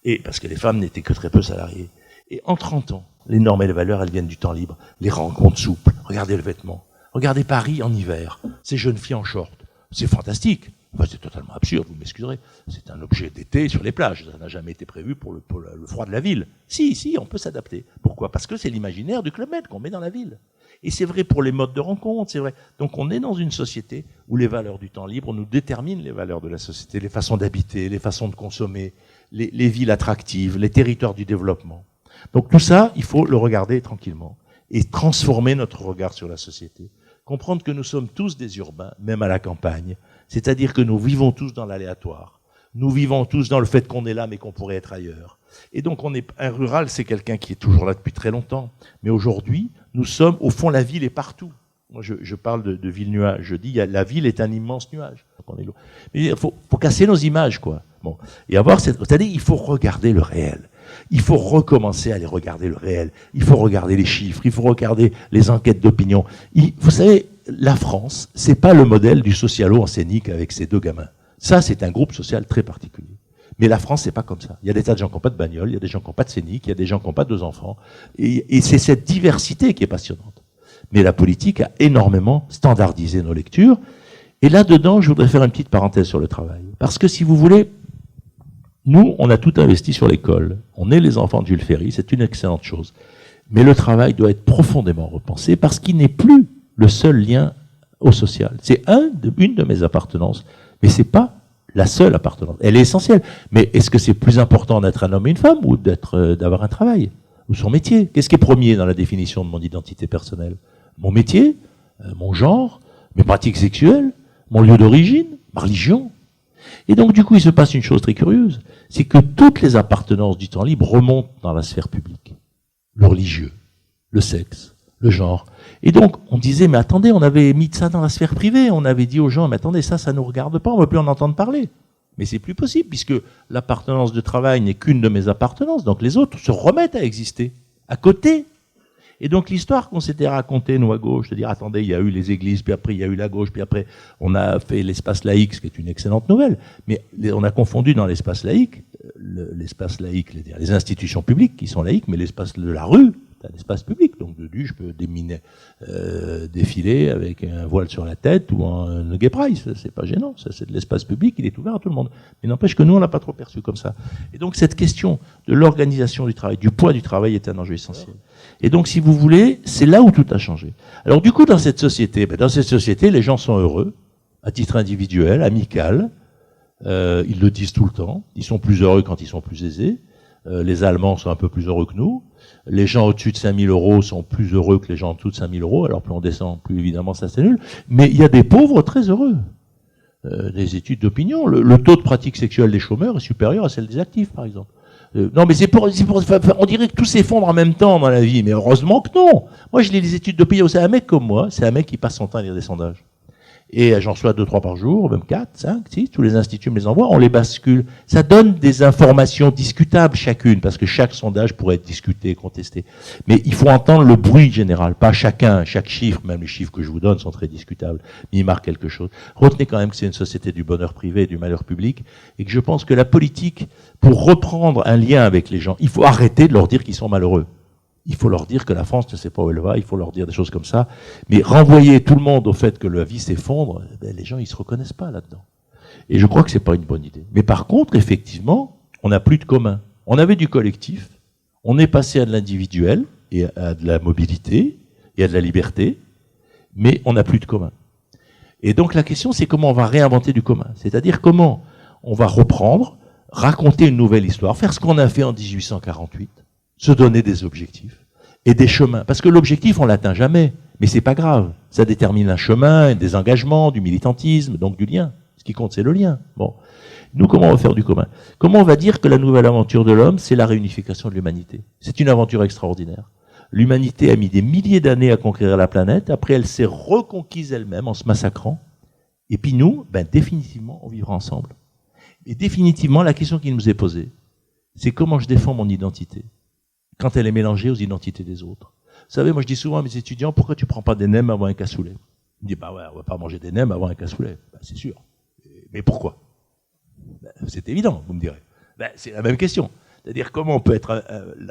Et parce que les femmes n'étaient que très peu salariées. Et en 30 ans, les normes et les valeurs, elles viennent du temps libre. Les rencontres souples, regardez le vêtement. Regardez Paris en hiver, ces jeunes filles en short. C'est fantastique. Enfin, c'est totalement absurde, vous m'excuserez. C'est un objet d'été sur les plages. Ça n'a jamais été prévu pour le froid de la ville. Si, on peut s'adapter. Pourquoi? Parce que c'est l'imaginaire du Club Med qu'on met dans la ville. Et c'est vrai pour les modes de rencontre, c'est vrai. Donc on est dans une société où les valeurs du temps libre nous déterminent les valeurs de la société, les façons d'habiter, les façons de consommer, les villes attractives, les territoires du développement. Donc tout ça, il faut le regarder tranquillement et transformer notre regard sur la société. Comprendre que nous sommes tous des urbains, même à la campagne. C'est-à-dire que nous vivons tous dans l'aléatoire. Nous vivons tous dans le fait qu'on est là, mais qu'on pourrait être ailleurs. Et donc un rural, c'est quelqu'un qui est toujours là depuis très longtemps. Mais aujourd'hui, nous sommes, au fond, la ville est partout. Moi, je parle de ville-nuage. Je dis, la ville est un immense nuage. Mais il faut casser nos images, quoi. Bon. Et c'est-à-dire, il faut regarder le réel. Il faut recommencer à aller regarder le réel. Il faut regarder les chiffres. Il faut regarder les enquêtes d'opinion. Vous savez, la France, c'est pas le modèle du socialo en scénique avec ses 2 gamins. Ça, c'est un groupe social très particulier. Mais la France, c'est pas comme ça. Il y a des tas de gens qui n'ont pas de bagnole, il y a des gens qui n'ont pas de scénique, il y a des gens qui n'ont pas 2 enfants. Et c'est cette diversité qui est passionnante. Mais la politique a énormément standardisé nos lectures. Et là-dedans, je voudrais faire une petite parenthèse sur le travail. Parce que si vous voulez, nous, on a tout investi sur l'école. On est les enfants de Jules Ferry, c'est une excellente chose. Mais le travail doit être profondément repensé parce qu'il n'est plus le seul lien au social. C'est une de mes appartenances, mais c'est pas la seule appartenance. Elle est essentielle. Mais est-ce que c'est plus important d'être un homme et une femme ou d'avoir un travail ou son métier? Qu'est-ce qui est premier dans la définition de mon identité personnelle? Mon métier, mon genre, mes pratiques sexuelles, mon lieu d'origine, ma religion. Et donc, du coup, il se passe une chose très curieuse, c'est que toutes les appartenances du temps libre remontent dans la sphère publique. Le religieux, le sexe, le genre. Et donc, on disait, mais attendez, on avait mis ça dans la sphère privée, on avait dit aux gens, mais attendez, ça nous regarde pas, on ne veut plus en entendre parler. Mais c'est plus possible, puisque l'appartenance de travail n'est qu'une de mes appartenances, donc les autres se remettent à exister, à côté. Et donc l'histoire qu'on s'était racontée, nous, à gauche, c'est-à-dire, attendez, il y a eu les églises, puis après il y a eu la gauche, puis après on a fait l'espace laïque, ce qui est une excellente nouvelle, mais on a confondu dans l'espace laïque, les institutions publiques qui sont laïques, mais l'espace de la rue, c'est un espace public, donc dessus je peux défiler avec un voile sur la tête ou un gay pride, c'est pas gênant, ça c'est de l'espace public, il est ouvert à tout le monde. Mais n'empêche que nous on l'a pas trop perçu comme ça. Et donc cette question de l'organisation du travail, du poids du travail est un enjeu essentiel. Et donc si vous voulez, c'est là où tout a changé. Alors du coup dans cette société, les gens sont heureux, à titre individuel, amical, ils le disent tout le temps, ils sont plus heureux quand ils sont plus aisés, les Allemands sont un peu plus heureux que nous, les gens au-dessus de 5 000 euros sont plus heureux que les gens en dessous de 5 000 euros, alors plus on descend, plus évidemment ça c'est nul, mais il y a des pauvres très heureux. Des études d'opinion, le taux de pratique sexuelle des chômeurs est supérieur à celle des actifs, par exemple. Non, mais on dirait que tout s'effondre en même temps dans la vie, mais heureusement que non. Moi, je lis les études d'opinion, c'est un mec comme moi, c'est un mec qui passe son temps à lire des sondages. Et j'en reçois 2-3 par jour, même 4, 5, 6, tous les instituts me les envoient, on les bascule. Ça donne des informations discutables chacune, parce que chaque sondage pourrait être discuté, contesté. Mais il faut entendre le bruit général, pas chacun, chaque chiffre, même les chiffres que je vous donne sont très discutables, mais ils marquent quelque chose. Retenez quand même que c'est une société du bonheur privé et du malheur public, et que je pense que la politique, pour reprendre un lien avec les gens, il faut arrêter de leur dire qu'ils sont malheureux. Il faut leur dire que la France ne sait pas où elle va, il faut leur dire des choses comme ça. Mais renvoyer tout le monde au fait que la vie s'effondre, les gens, ils se reconnaissent pas là-dedans. Et je crois que c'est pas une bonne idée. Mais par contre, effectivement, on n'a plus de commun. On avait du collectif, on est passé à de l'individuel, et à de la mobilité, et à de la liberté, mais on n'a plus de commun. Et donc la question, c'est comment on va réinventer du commun. C'est-à-dire comment on va reprendre, raconter une nouvelle histoire, faire ce qu'on a fait en 1848, se donner des objectifs et des chemins. Parce que l'objectif, on l'atteint jamais, mais c'est pas grave. Ça détermine un chemin, des engagements, du militantisme, donc du lien. Ce qui compte, c'est le lien. Bon. Nous, comment on va faire du commun? Comment on va dire que la nouvelle aventure de l'homme, c'est la réunification de l'humanité? C'est une aventure extraordinaire. L'humanité a mis des milliers d'années à conquérir la planète, après elle s'est reconquise elle-même en se massacrant. Et puis nous, définitivement, on vivra ensemble. Et définitivement, la question qui nous est posée, c'est comment je défends mon identité quand elle est mélangée aux identités des autres. Vous savez, moi je dis souvent à mes étudiants, pourquoi tu prends pas des nems avant un cassoulet? Ils me disent, ouais, on va pas manger des nems avant un cassoulet. C'est sûr. Mais pourquoi? C'est évident, vous me direz. C'est la même question. C'est-à-dire comment on peut être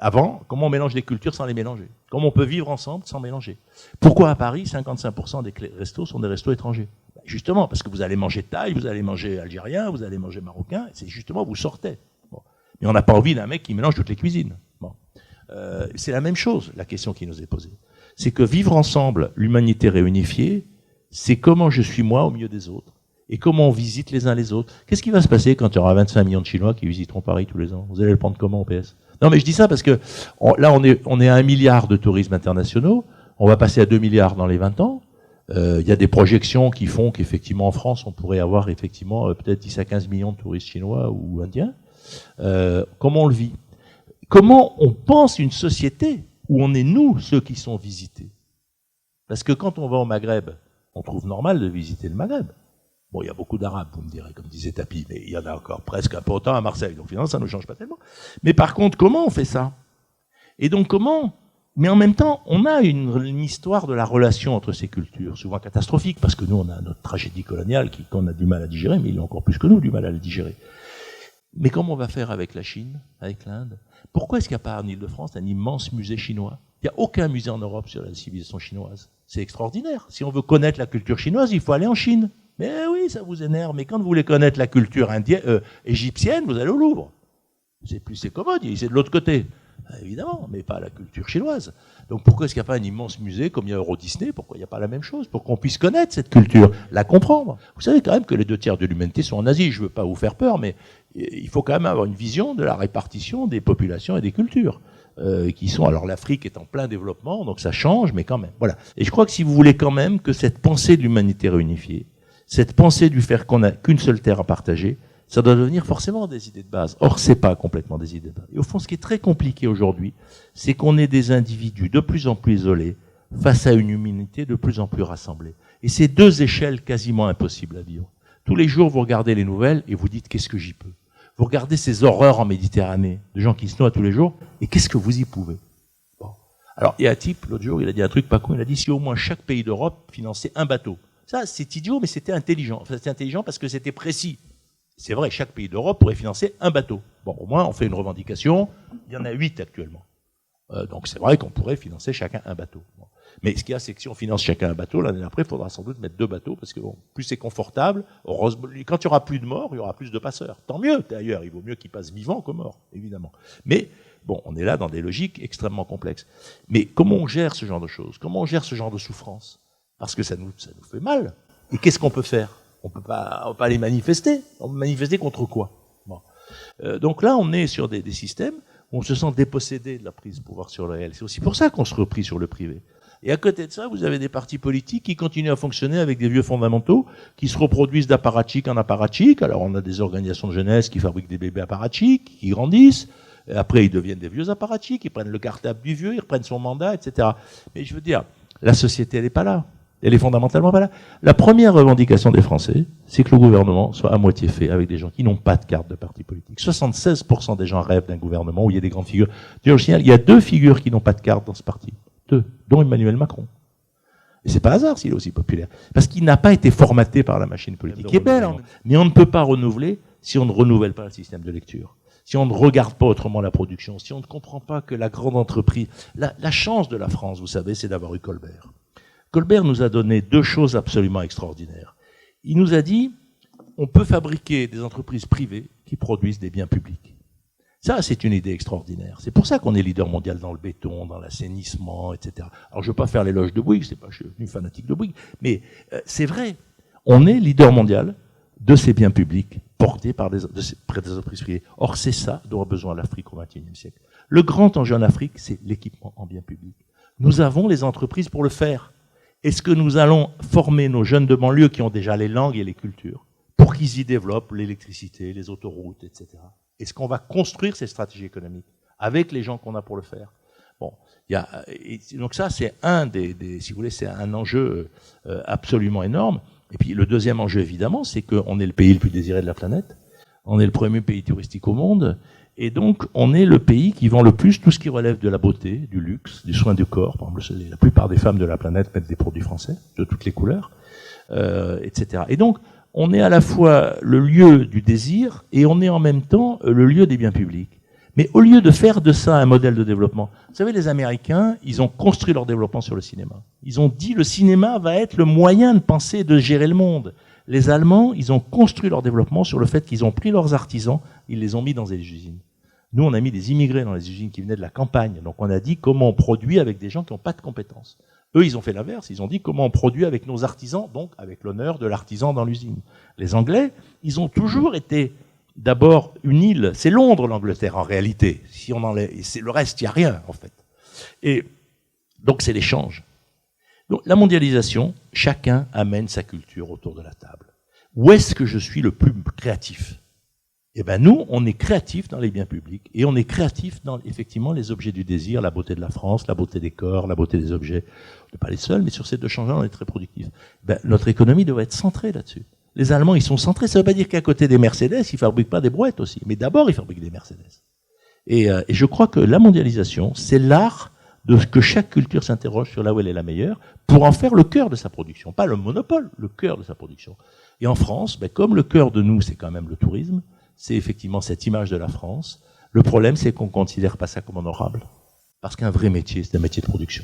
avant, comment on mélange les cultures sans les mélanger? Comment on peut vivre ensemble sans mélanger? Pourquoi à Paris, 55% des restos sont des restos étrangers? Justement, parce que vous allez manger thaï, vous allez manger algérien, vous allez manger marocain, c'est justement, vous sortez. Bon. Mais on n'a pas envie d'un mec qui mélange toutes les cuisines. Bon. C'est la même chose, la question qui nous est posée. C'est que vivre ensemble, l'humanité réunifiée, c'est comment je suis moi au milieu des autres. Et comment on visite les uns les autres. Qu'est-ce qui va se passer quand il y aura 25 millions de Chinois qui visiteront Paris tous les ans? Vous allez le prendre comment au PS? Non, mais je dis ça parce que là, on est à 1 milliard de tourismes internationaux. On va passer à 2 milliards dans les 20 ans. Il y a des projections qui font qu'effectivement, en France, on pourrait avoir effectivement peut-être 10 à 15 millions de touristes chinois ou indiens. Comment on le vit? Comment on pense une société où on est nous, ceux qui sont visités? Parce que quand on va au Maghreb, on trouve normal de visiter le Maghreb. Bon, il y a beaucoup d'Arabes, vous me direz, comme disait Tapi, mais il y en a encore presque un peu autant à Marseille, donc finalement, ça ne change pas tellement. Mais par contre, comment on fait ça? Et donc comment? Mais en même temps, on a une histoire de la relation entre ces cultures, souvent catastrophique, parce que nous, on a notre tragédie coloniale qu'on a du mal à digérer, mais il a encore plus que nous du mal à la digérer. Mais comment on va faire avec la Chine, avec l'Inde? Pourquoi est-ce qu'il n'y a pas en Ile-de-France un immense musée chinois? Il n'y a aucun musée en Europe sur la civilisation chinoise. C'est extraordinaire. Si on veut connaître la culture chinoise, il faut aller en Chine. Mais oui, ça vous énerve. Mais quand vous voulez connaître la culture égyptienne, vous allez au Louvre. C'est commode, c'est de l'autre côté. Évidemment, mais pas la culture chinoise. Donc pourquoi est-ce qu'il n'y a pas un immense musée comme il y a Euro Disney? Pourquoi il n'y a pas la même chose? Pour qu'on puisse connaître cette culture, la comprendre. Vous savez quand même que les 2/3 de l'humanité sont en Asie. Je ne veux pas vous faire peur, mais il faut quand même avoir une vision de la répartition des populations et des cultures. Qui sont, alors l'Afrique est en plein développement, donc ça change, mais quand même. Voilà. Et je crois que si vous voulez quand même que cette pensée de l'humanité réunifiée, cette pensée du faire qu'on n'a qu'une seule terre à partager, ça doit devenir forcément des idées de base. Or, c'est pas complètement des idées de base. Et au fond, ce qui est très compliqué aujourd'hui, c'est qu'on est des individus de plus en plus isolés face à une humanité de plus en plus rassemblée. Et c'est deux échelles quasiment impossibles à vivre. Tous les jours, vous regardez les nouvelles et vous dites qu'est-ce que j'y peux. Vous regardez ces horreurs en Méditerranée, de gens qui se noient tous les jours, et qu'est-ce que vous y pouvez? Bon. Alors, il y a un type, l'autre jour, il a dit un truc pas con, il a dit si au moins chaque pays d'Europe finançait un bateau. Ça, c'est idiot, mais c'était intelligent. Enfin, c'était intelligent parce que c'était précis. C'est vrai, chaque pays d'Europe pourrait financer un bateau. Bon, au moins, on fait une revendication, il y en a 8 actuellement. Donc c'est vrai qu'on pourrait financer chacun un bateau. Bon. Mais ce qu'il y a, c'est que si on finance chacun un bateau, l'année d'après, il faudra sans doute mettre 2 bateaux, parce que bon, plus c'est confortable, heureusement, quand il y aura plus de morts, il y aura plus de passeurs. Tant mieux, d'ailleurs, il vaut mieux qu'ils passent vivants que morts, évidemment. Mais bon, on est là dans des logiques extrêmement complexes. Mais comment on gère ce genre de choses? Comment on gère ce genre de souffrance? Parce que ça nous fait mal. Et qu'est-ce qu'on peut faire? On peut pas aller manifester. On peut manifester contre quoi? Bon. Donc là, on est sur des systèmes où on se sent dépossédé de la prise de pouvoir sur le réel. C'est aussi pour ça qu'on se replie sur le privé. Et à côté de ça, vous avez des partis politiques qui continuent à fonctionner avec des vieux fondamentaux, qui se reproduisent d'apparatchik en apparatchik. Alors on a des organisations de jeunesse qui fabriquent des bébés apparatchiks, qui grandissent. Et après, ils deviennent des vieux apparatchiks, ils prennent le cartable du vieux, ils reprennent son mandat, etc. Mais je veux dire, la société, elle n'est pas là. Elle est fondamentalement pas là. La première revendication des Français, c'est que le gouvernement soit à moitié fait avec des gens qui n'ont pas de carte de parti politique. 76% des gens rêvent d'un gouvernement où il y a des grandes figures. D'ailleurs, je signale, il y a 2 figures qui n'ont pas de carte dans ce parti. 2, dont Emmanuel Macron. Et c'est pas hasard s'il est aussi populaire. Parce qu'il n'a pas été formaté par la machine politique. Qui est belle, hein. Mais on ne peut pas renouveler si on ne renouvelle pas le système de lecture. Si on ne regarde pas autrement la production, si on ne comprend pas que la grande entreprise... La chance de la France, vous savez, c'est d'avoir eu Colbert. Colbert nous a donné 2 choses absolument extraordinaires. Il nous a dit, on peut fabriquer des entreprises privées qui produisent des biens publics. Ça, c'est une idée extraordinaire. C'est pour ça qu'on est leader mondial dans le béton, dans l'assainissement, etc. Alors, je ne veux pas faire l'éloge de Bouygues, je suis devenu fanatique de Bouygues, mais c'est vrai. On est leader mondial de ces biens publics portés par des entreprises privées. Or, c'est ça dont a besoin l'Afrique au XXIe siècle. Le grand enjeu en Afrique, c'est l'équipement en biens publics. Nous avons les entreprises pour le faire. Est-ce que nous allons former nos jeunes de banlieue qui ont déjà les langues et les cultures pour qu'ils y développent l'électricité, les autoroutes, etc. Est-ce qu'on va construire ces stratégies économiques avec les gens qu'on a pour le faire? Bon, donc ça, c'est si vous voulez, c'est un enjeu absolument énorme. Et puis le deuxième enjeu, évidemment, c'est qu'on est le pays le plus désiré de la planète. On est le premier pays touristique au monde. Et donc, on est le pays qui vend le plus tout ce qui relève de la beauté, du luxe, du soin du corps. Par exemple, la plupart des femmes de la planète mettent des produits français, de toutes les couleurs, etc. Et donc, on est à la fois le lieu du désir et on est en même temps le lieu des biens publics. Mais au lieu de faire de ça un modèle de développement, vous savez, les Américains, ils ont construit leur développement sur le cinéma. Ils ont dit le cinéma va être le moyen de penser et de gérer le monde. Les Allemands, ils ont construit leur développement sur le fait qu'ils ont pris leurs artisans, ils les ont mis dans des usines. Nous, on a mis des immigrés dans les usines qui venaient de la campagne. Donc on a dit comment on produit avec des gens qui n'ont pas de compétences. Eux, ils ont fait l'inverse. Ils ont dit comment on produit avec nos artisans, donc avec l'honneur de l'artisan dans l'usine. Les Anglais, ils ont toujours été d'abord une île. C'est Londres, l'Angleterre, en réalité. Si on c'est le reste, il n'y a rien, en fait. Et donc c'est l'échange. Donc la mondialisation, chacun amène sa culture autour de la table. Où est-ce que je suis le plus créatif? Eh ben nous, on est créatifs dans les biens publics et on est créatifs dans effectivement les objets du désir, la beauté de la France, la beauté des corps, la beauté des objets. On n'est pas les seuls, mais sur ces 2 changements, on est très productifs. Ben, notre économie doit être centrée là-dessus. Les Allemands, ils sont centrés. Ça ne veut pas dire qu'à côté des Mercedes, ils ne fabriquent pas des brouettes aussi. Mais d'abord, ils fabriquent des Mercedes. Et je crois que la mondialisation, c'est l'art de que chaque culture s'interroge sur là où elle est la meilleure pour en faire le cœur de sa production. Pas le monopole, le cœur de sa production. Et en France, ben, comme le cœur de nous, c'est quand même le tourisme, c'est effectivement cette image de la France. Le problème, c'est qu'on ne considère pas ça comme honorable. Parce qu'un vrai métier, c'est un métier de production.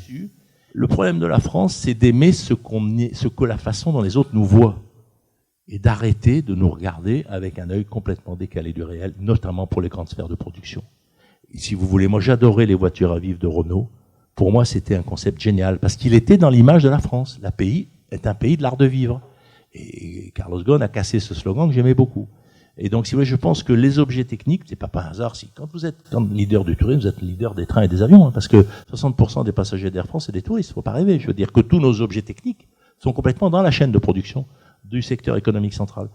Le problème de la France, c'est d'aimer ce que la façon dont les autres nous voient. Et d'arrêter de nous regarder avec un œil complètement décalé du réel, notamment pour les grandes sphères de production. si vous voulez, moi j'adorais les voitures à vivre de Renault. Pour moi, c'était un concept génial, parce qu'il était dans l'image de la France. Le pays est un pays de l'art de vivre. Et Carlos Ghosn a cassé ce slogan que j'aimais beaucoup. Et donc, si vous voulez, je pense que les objets techniques, c'est pas par hasard. Si quand vous êtes leader du tourisme, vous êtes leader des trains et des avions, hein, parce que 60% des passagers d'Air France, c'est des touristes. Faut pas rêver. Je veux dire que tous nos objets techniques sont complètement dans la chaîne de production du secteur économique central.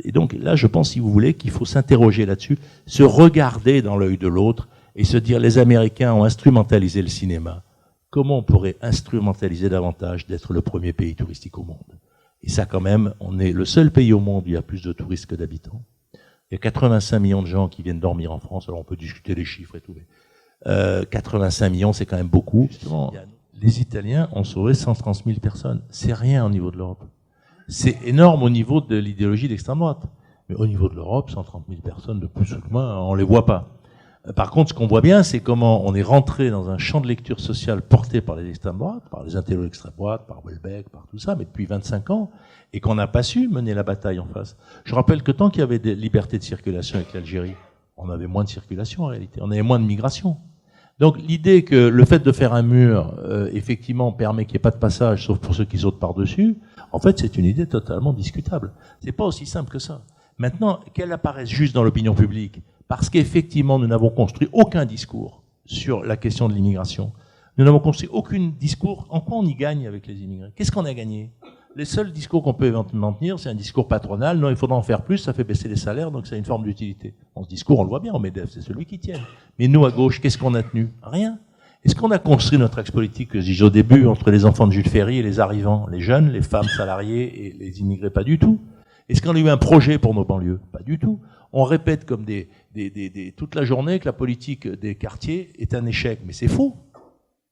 Et donc, là, je pense, si vous voulez, qu'il faut s'interroger là-dessus, se regarder dans l'œil de l'autre et se dire, les Américains ont instrumentalisé le cinéma. Comment on pourrait instrumentaliser davantage d'être le premier pays touristique au monde? Et ça, quand même, on est le seul pays au monde où il y a plus de touristes que d'habitants. Il y a 85 millions de gens qui viennent dormir en France. Alors, on peut discuter les chiffres et tout, mais 85 millions, c'est quand même beaucoup. Justement, les Italiens ont sauvé 130 000 personnes. C'est rien au niveau de l'Europe. C'est énorme au niveau de l'idéologie d'extrême droite. Mais au niveau de l'Europe, 130 000 personnes de plus ou de moins, on les voit pas. Par contre, ce qu'on voit bien, c'est comment on est rentré dans un champ de lecture sociale porté par les extrêmes droites, par les intellectuels d'extrême droite, par Houellebecq, par tout ça, mais depuis 25 ans, et qu'on n'a pas su mener la bataille en face. Je rappelle que tant qu'il y avait des libertés de circulation avec l'Algérie, on avait moins de circulation en réalité, on avait moins de migration. Donc l'idée que le fait de faire un mur, effectivement, permet qu'il n'y ait pas de passage, sauf pour ceux qui sautent par-dessus, en fait, c'est une idée totalement discutable. C'est pas aussi simple que ça. Maintenant, qu'elle apparaisse juste dans l'opinion publique, parce qu'effectivement, nous n'avons construit aucun discours sur la question de l'immigration. Nous n'avons construit aucun discours. En quoi on y gagne avec les immigrés? Qu'est-ce qu'on a gagné? Les seuls discours qu'on peut éventuellement tenir, c'est un discours patronal. Non, il faudra en faire plus, ça fait baisser les salaires, donc ça a une forme d'utilité. Bon, ce discours, on le voit bien, au MEDEF, c'est celui qui tient. Mais nous, à gauche, qu'est-ce qu'on a tenu? Rien. Est-ce qu'on a construit notre axe politique, que je disais au début, entre les enfants de Jules Ferry et les arrivants, les jeunes, les femmes salariées et les immigrés? Pas du tout. Est-ce qu'on a eu un projet pour nos banlieues? Pas du tout. On répète comme toute la journée que la politique des quartiers est un échec. Mais c'est faux.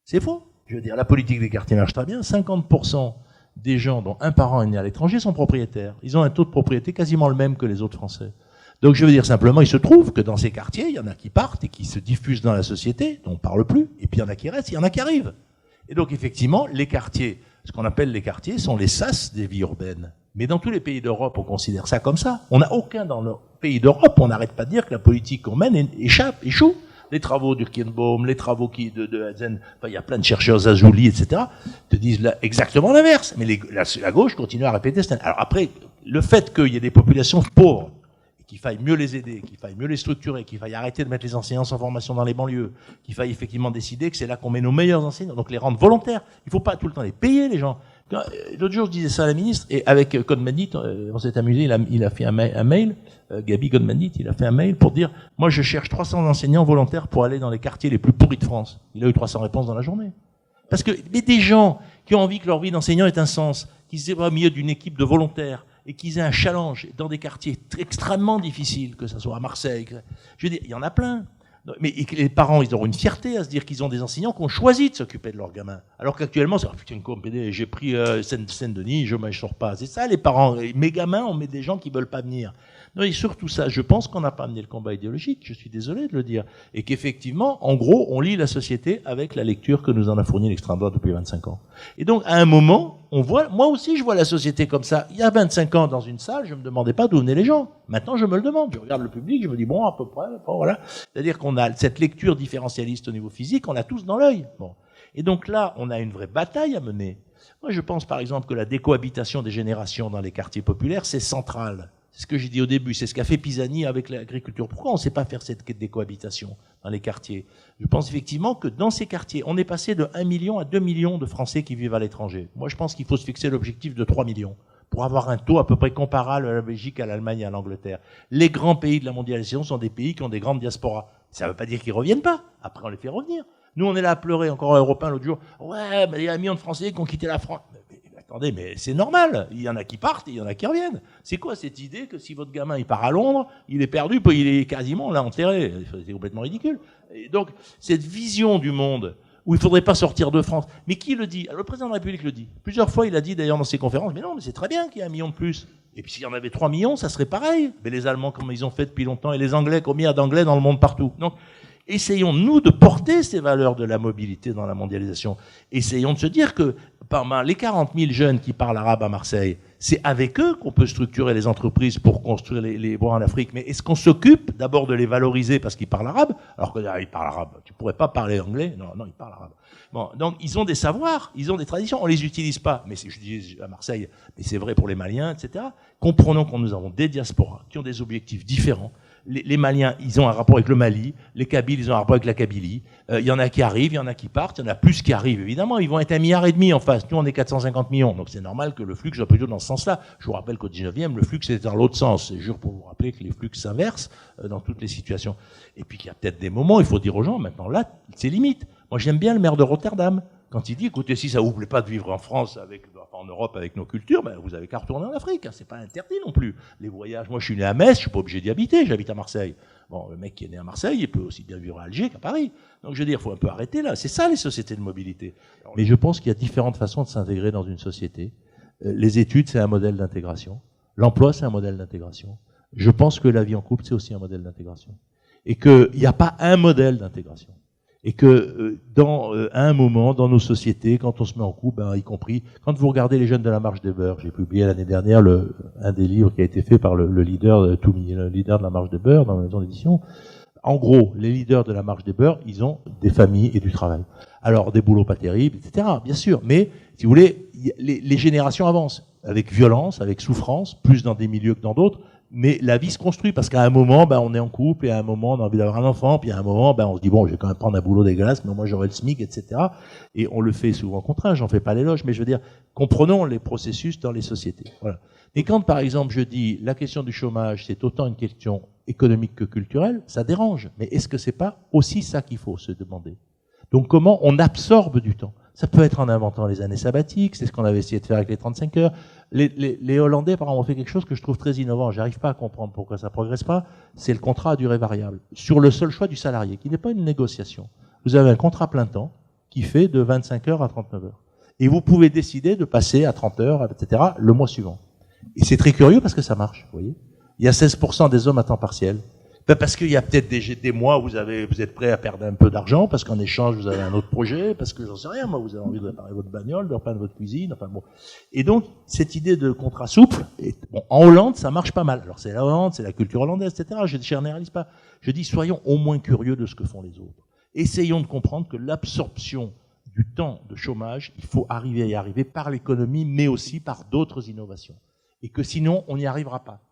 C'est faux. Je veux dire, la politique des quartiers marche très bien. 50% des gens dont un parent est né à l'étranger sont propriétaires. Ils ont un taux de propriété quasiment le même que les autres Français. Donc je veux dire simplement, il se trouve que dans ces quartiers, il y en a qui partent et qui se diffusent dans la société, dont on ne parle plus, et puis il y en a qui restent, il y en a qui arrivent. Et donc effectivement, les quartiers, ce qu'on appelle les quartiers, sont les sas des vies urbaines. Mais dans tous les pays d'Europe, on considère ça comme ça. On n'a aucun dans nos pays d'Europe, on n'arrête pas de dire que la politique qu'on mène échoue. Les travaux d'Urkenbaum, les travaux de Hazen, enfin, il y a plein de chercheurs, Zazouli, etc., te disent là, exactement l'inverse. Mais la gauche continue à répéter ça. Alors après, le fait qu'il y ait des populations pauvres, qu'il faille mieux les aider, qu'il faille mieux les structurer, qu'il faille arrêter de mettre les enseignants sans formation dans les banlieues, qu'il faille effectivement décider que c'est là qu'on met nos meilleurs enseignants, donc les rendre volontaires. Il ne faut pas tout le temps les payer, les gens. L'autre jour, je disais ça à la ministre, et avec Cohn-Bendit, on s'est amusé, il a fait un mail, Gabi Cohn-Bendit, il a fait un mail pour dire, moi je cherche 300 enseignants volontaires pour aller dans les quartiers les plus pourris de France. Il a eu 300 réponses dans la journée. Parce que, mais des gens qui ont envie que leur vie d'enseignant ait un sens, qui se voient au milieu d'une équipe de volontaires, et qu'ils aient un challenge dans des quartiers extrêmement difficiles, que ce soit à Marseille, je veux dire, il y en a plein. Mais et que les parents, ils auront une fierté à se dire qu'ils ont des enseignants qui ont choisi de s'occuper de leurs gamins. Alors qu'actuellement, c'est putain, j'ai pris Seine-Denis, je ne sors pas. C'est ça, les parents. Mes gamins, on met des gens qui ne veulent pas venir. Non, et surtout ça, je pense qu'on n'a pas amené le combat idéologique, je suis désolé de le dire. Et qu'effectivement, en gros, on lit la société avec la lecture que nous en a fournie l'extrême droite depuis 25 ans. Et donc, à un moment, on voit, moi aussi, je vois la société comme ça. Il y a 25 ans, dans une salle, je ne me demandais pas d'où venaient les gens. Maintenant, je me le demande. Je regarde le public, je me dis, bon, à peu près, bon, voilà. C'est-à-dire qu'on a cette lecture différentialiste au niveau physique, on l'a tous dans l'œil. Bon. Et donc là, on a une vraie bataille à mener. Moi, je pense, par exemple, que la décohabitation des générations dans les quartiers populaires, c'est central. C'est ce que j'ai dit au début, c'est ce qu'a fait Pisani avec l'agriculture. Pourquoi on ne sait pas faire cette décohabitation dans les quartiers? Je pense effectivement que dans ces quartiers, on est passé de 1 million à 2 millions de Français qui vivent à l'étranger. Moi, je pense qu'il faut se fixer l'objectif de 3 millions pour avoir un taux à peu près comparable à la Belgique, à l'Allemagne et à l'Angleterre. Les grands pays de la mondialisation sont des pays qui ont des grandes diasporas. Ça ne veut pas dire qu'ils ne reviennent pas. Après, on les fait revenir. Nous, on est là à pleurer, encore un Européen l'autre jour. Ouais, mais il y a 1 million de Français qui ont quitté la France. Attendez, mais c'est normal. Il y en a qui partent et il y en a qui reviennent. C'est quoi cette idée que si votre gamin il part à Londres, il est perdu, puis il est quasiment là enterré? C'est complètement ridicule. Et donc, cette vision du monde où il ne faudrait pas sortir de France. Mais qui le dit? Alors, le président de la République le dit. Plusieurs fois, il a dit d'ailleurs dans ses conférences, mais non, mais c'est très bien qu'il y ait 1 million de plus. Et puis s'il y en avait 3 millions, ça serait pareil. Mais les Allemands, comme ils ont fait depuis longtemps, et les Anglais, combien d'Anglais dans le monde partout? Donc, essayons, nous, de porter ces valeurs de la mobilité dans la mondialisation. Essayons de se dire que les 40 000 jeunes qui parlent arabe à Marseille, c'est avec eux qu'on peut structurer les entreprises pour construire les bois en Afrique. Mais est-ce qu'on s'occupe d'abord de les valoriser parce qu'ils parlent arabe? Alors qu'ils parlent arabe. Tu pourrais pas parler anglais? Non, ils parlent arabe. Bon, donc ils ont des savoirs, ils ont des traditions, on les utilise pas. Mais je dis à Marseille, mais c'est vrai pour les Maliens, etc. Comprenons que nous avons des diasporas qui ont des objectifs différents. Les Maliens, ils ont un rapport avec le Mali, les Kabyles, ils ont un rapport avec la Kabylie. Il y en a qui arrivent, il y en a qui partent, il y en a plus qui arrivent, évidemment. Ils vont être 1,5 milliard en face. Nous, on est 450 millions. Donc c'est normal que le flux soit plutôt dans ce sens-là. Je vous rappelle qu'au 19e, le flux était dans l'autre sens. Je jure pour vous rappeler que les flux s'inversent dans toutes les situations. Et puis qu'il y a peut-être des moments, il faut dire aux gens, maintenant là, c'est limite. Moi, j'aime bien le maire de Rotterdam. Quand il dit, écoutez, si ça vous plaît pas de vivre en France, en Europe avec nos cultures, ben, vous avez qu'à retourner en Afrique. Hein, c'est pas interdit non plus. Les voyages, moi je suis né à Metz, je suis pas obligé d'y habiter, j'habite à Marseille. Bon, le mec qui est né à Marseille, il peut aussi bien vivre à Alger qu'à Paris. Donc je veux dire, il faut un peu arrêter là. C'est ça les sociétés de mobilité. Mais je pense qu'il y a différentes façons de s'intégrer dans une société. Les études, c'est un modèle d'intégration. L'emploi, c'est un modèle d'intégration. Je pense que la vie en couple, c'est aussi un modèle d'intégration. Et qu'il n'y a pas un modèle d'intégration. Et que à un moment, dans nos sociétés, quand on se met en couple, y compris, quand vous regardez les jeunes de la Marche des Beurs, j'ai publié l'année dernière un des livres qui a été fait par le leader de Toumi, le leader de la Marche des Beurs dans la maison d'édition. En gros, les leaders de la Marche des Beurs, ils ont des familles et du travail. Alors, des boulots pas terribles, etc., bien sûr. Mais, si vous voulez, les générations avancent. Avec violence, avec souffrance, plus dans des milieux que dans d'autres. Mais la vie se construit parce qu'à un moment, on est en couple, et à un moment, on a envie d'avoir un enfant, puis à un moment, on se dit, bon, je vais quand même prendre un boulot dégueulasse, mais moi, j'aurai le SMIC, etc. Et on le fait souvent contraint, j'en fais pas l'éloge, mais je veux dire, comprenons les processus dans les sociétés. Voilà. Et quand, par exemple, je dis, la question du chômage, c'est autant une question économique que culturelle, ça dérange. Mais est-ce que c'est pas aussi ça qu'il faut se demander? Donc, comment on absorbe du temps? Ça peut être en inventant les années sabbatiques, c'est ce qu'on avait essayé de faire avec les 35 heures. Les Hollandais, par exemple, ont fait quelque chose que je trouve très innovant. J'arrive pas à comprendre pourquoi ça progresse pas. C'est le contrat à durée variable. Sur le seul choix du salarié, qui n'est pas une négociation. Vous avez un contrat plein temps qui fait de 25 heures à 39 heures. Et vous pouvez décider de passer à 30 heures, etc., le mois suivant. Et c'est très curieux parce que ça marche, vous voyez. Il y a 16% des hommes à temps partiel. Parce qu'il y a peut-être des mois où vous êtes prêt à perdre un peu d'argent, parce qu'en échange, vous avez un autre projet, parce que j'en sais rien, moi, vous avez envie de réparer votre bagnole, de repeindre votre cuisine, enfin bon. Et donc, cette idée de contrat souple, en Hollande, ça marche pas mal. Alors, c'est la Hollande, c'est la culture hollandaise, etc. Je ne généralise pas. Je dis, soyons au moins curieux de ce que font les autres. Essayons de comprendre que l'absorption du temps de chômage, il faut arriver à y arriver par l'économie, mais aussi par d'autres innovations. Et que sinon, on n'y arrivera pas.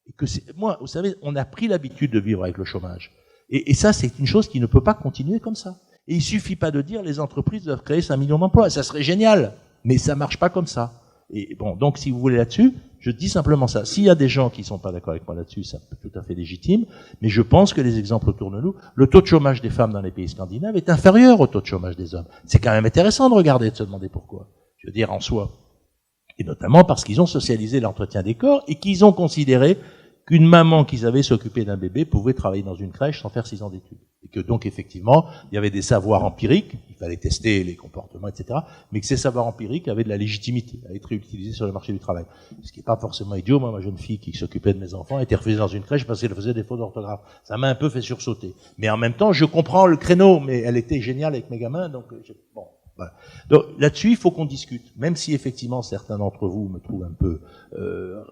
Et que moi, vous savez, on a pris l'habitude de vivre avec le chômage. Et ça, c'est une chose qui ne peut pas continuer comme ça. Et il suffit pas de dire les entreprises doivent créer 5 millions d'emplois. Ça serait génial. Mais ça marche pas comme ça. Et bon, donc si vous voulez là-dessus, je dis simplement ça. S'il y a des gens qui sont pas d'accord avec moi là-dessus, ça peut être tout à fait légitime. Mais je pense que les exemples autour de nous, le taux de chômage des femmes dans les pays scandinaves est inférieur au taux de chômage des hommes. C'est quand même intéressant de regarder, de se demander pourquoi. Je veux dire, en soi. Et notamment parce qu'ils ont socialisé l'entretien des corps et qu'ils ont considéré qu'une maman qui savait s'occuper d'un bébé pouvait travailler dans une crèche sans faire 6 ans d'études. Et que donc, effectivement, il y avait des savoirs empiriques, il fallait tester les comportements, etc., mais que ces savoirs empiriques avaient de la légitimité à être réutilisés sur le marché du travail. Ce qui n'est pas forcément idiot. Moi, ma jeune fille qui s'occupait de mes enfants était refusée dans une crèche parce qu'elle faisait des fautes d'orthographe. Ça m'a un peu fait sursauter. Mais en même temps, je comprends le créneau, mais elle était géniale avec mes gamins, donc bon. Voilà. Donc là-dessus, il faut qu'on discute. Même si effectivement certains d'entre vous me trouvent un peu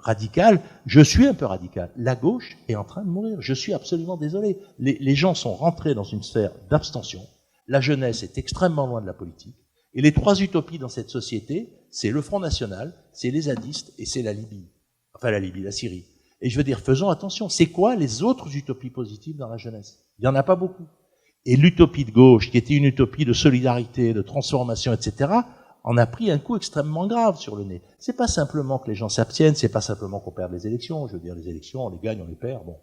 radical, je suis un peu radical. La gauche est en train de mourir. Je suis absolument désolé. Les gens sont rentrés dans une sphère d'abstention. La jeunesse est extrêmement loin de la politique. Et les 3 utopies dans cette société, c'est le Front National, c'est les zadistes et c'est la Libye. Enfin la Libye, la Syrie. Et je veux dire, faisons attention. C'est quoi les autres utopies positives dans la jeunesse? Il n'y en a pas beaucoup. Et l'utopie de gauche, qui était une utopie de solidarité, de transformation, etc., en a pris un coup extrêmement grave sur le nez. C'est pas simplement que les gens s'abstiennent, c'est pas simplement qu'on perd les élections. Je veux dire, les élections, on les gagne, on les perd. Bon,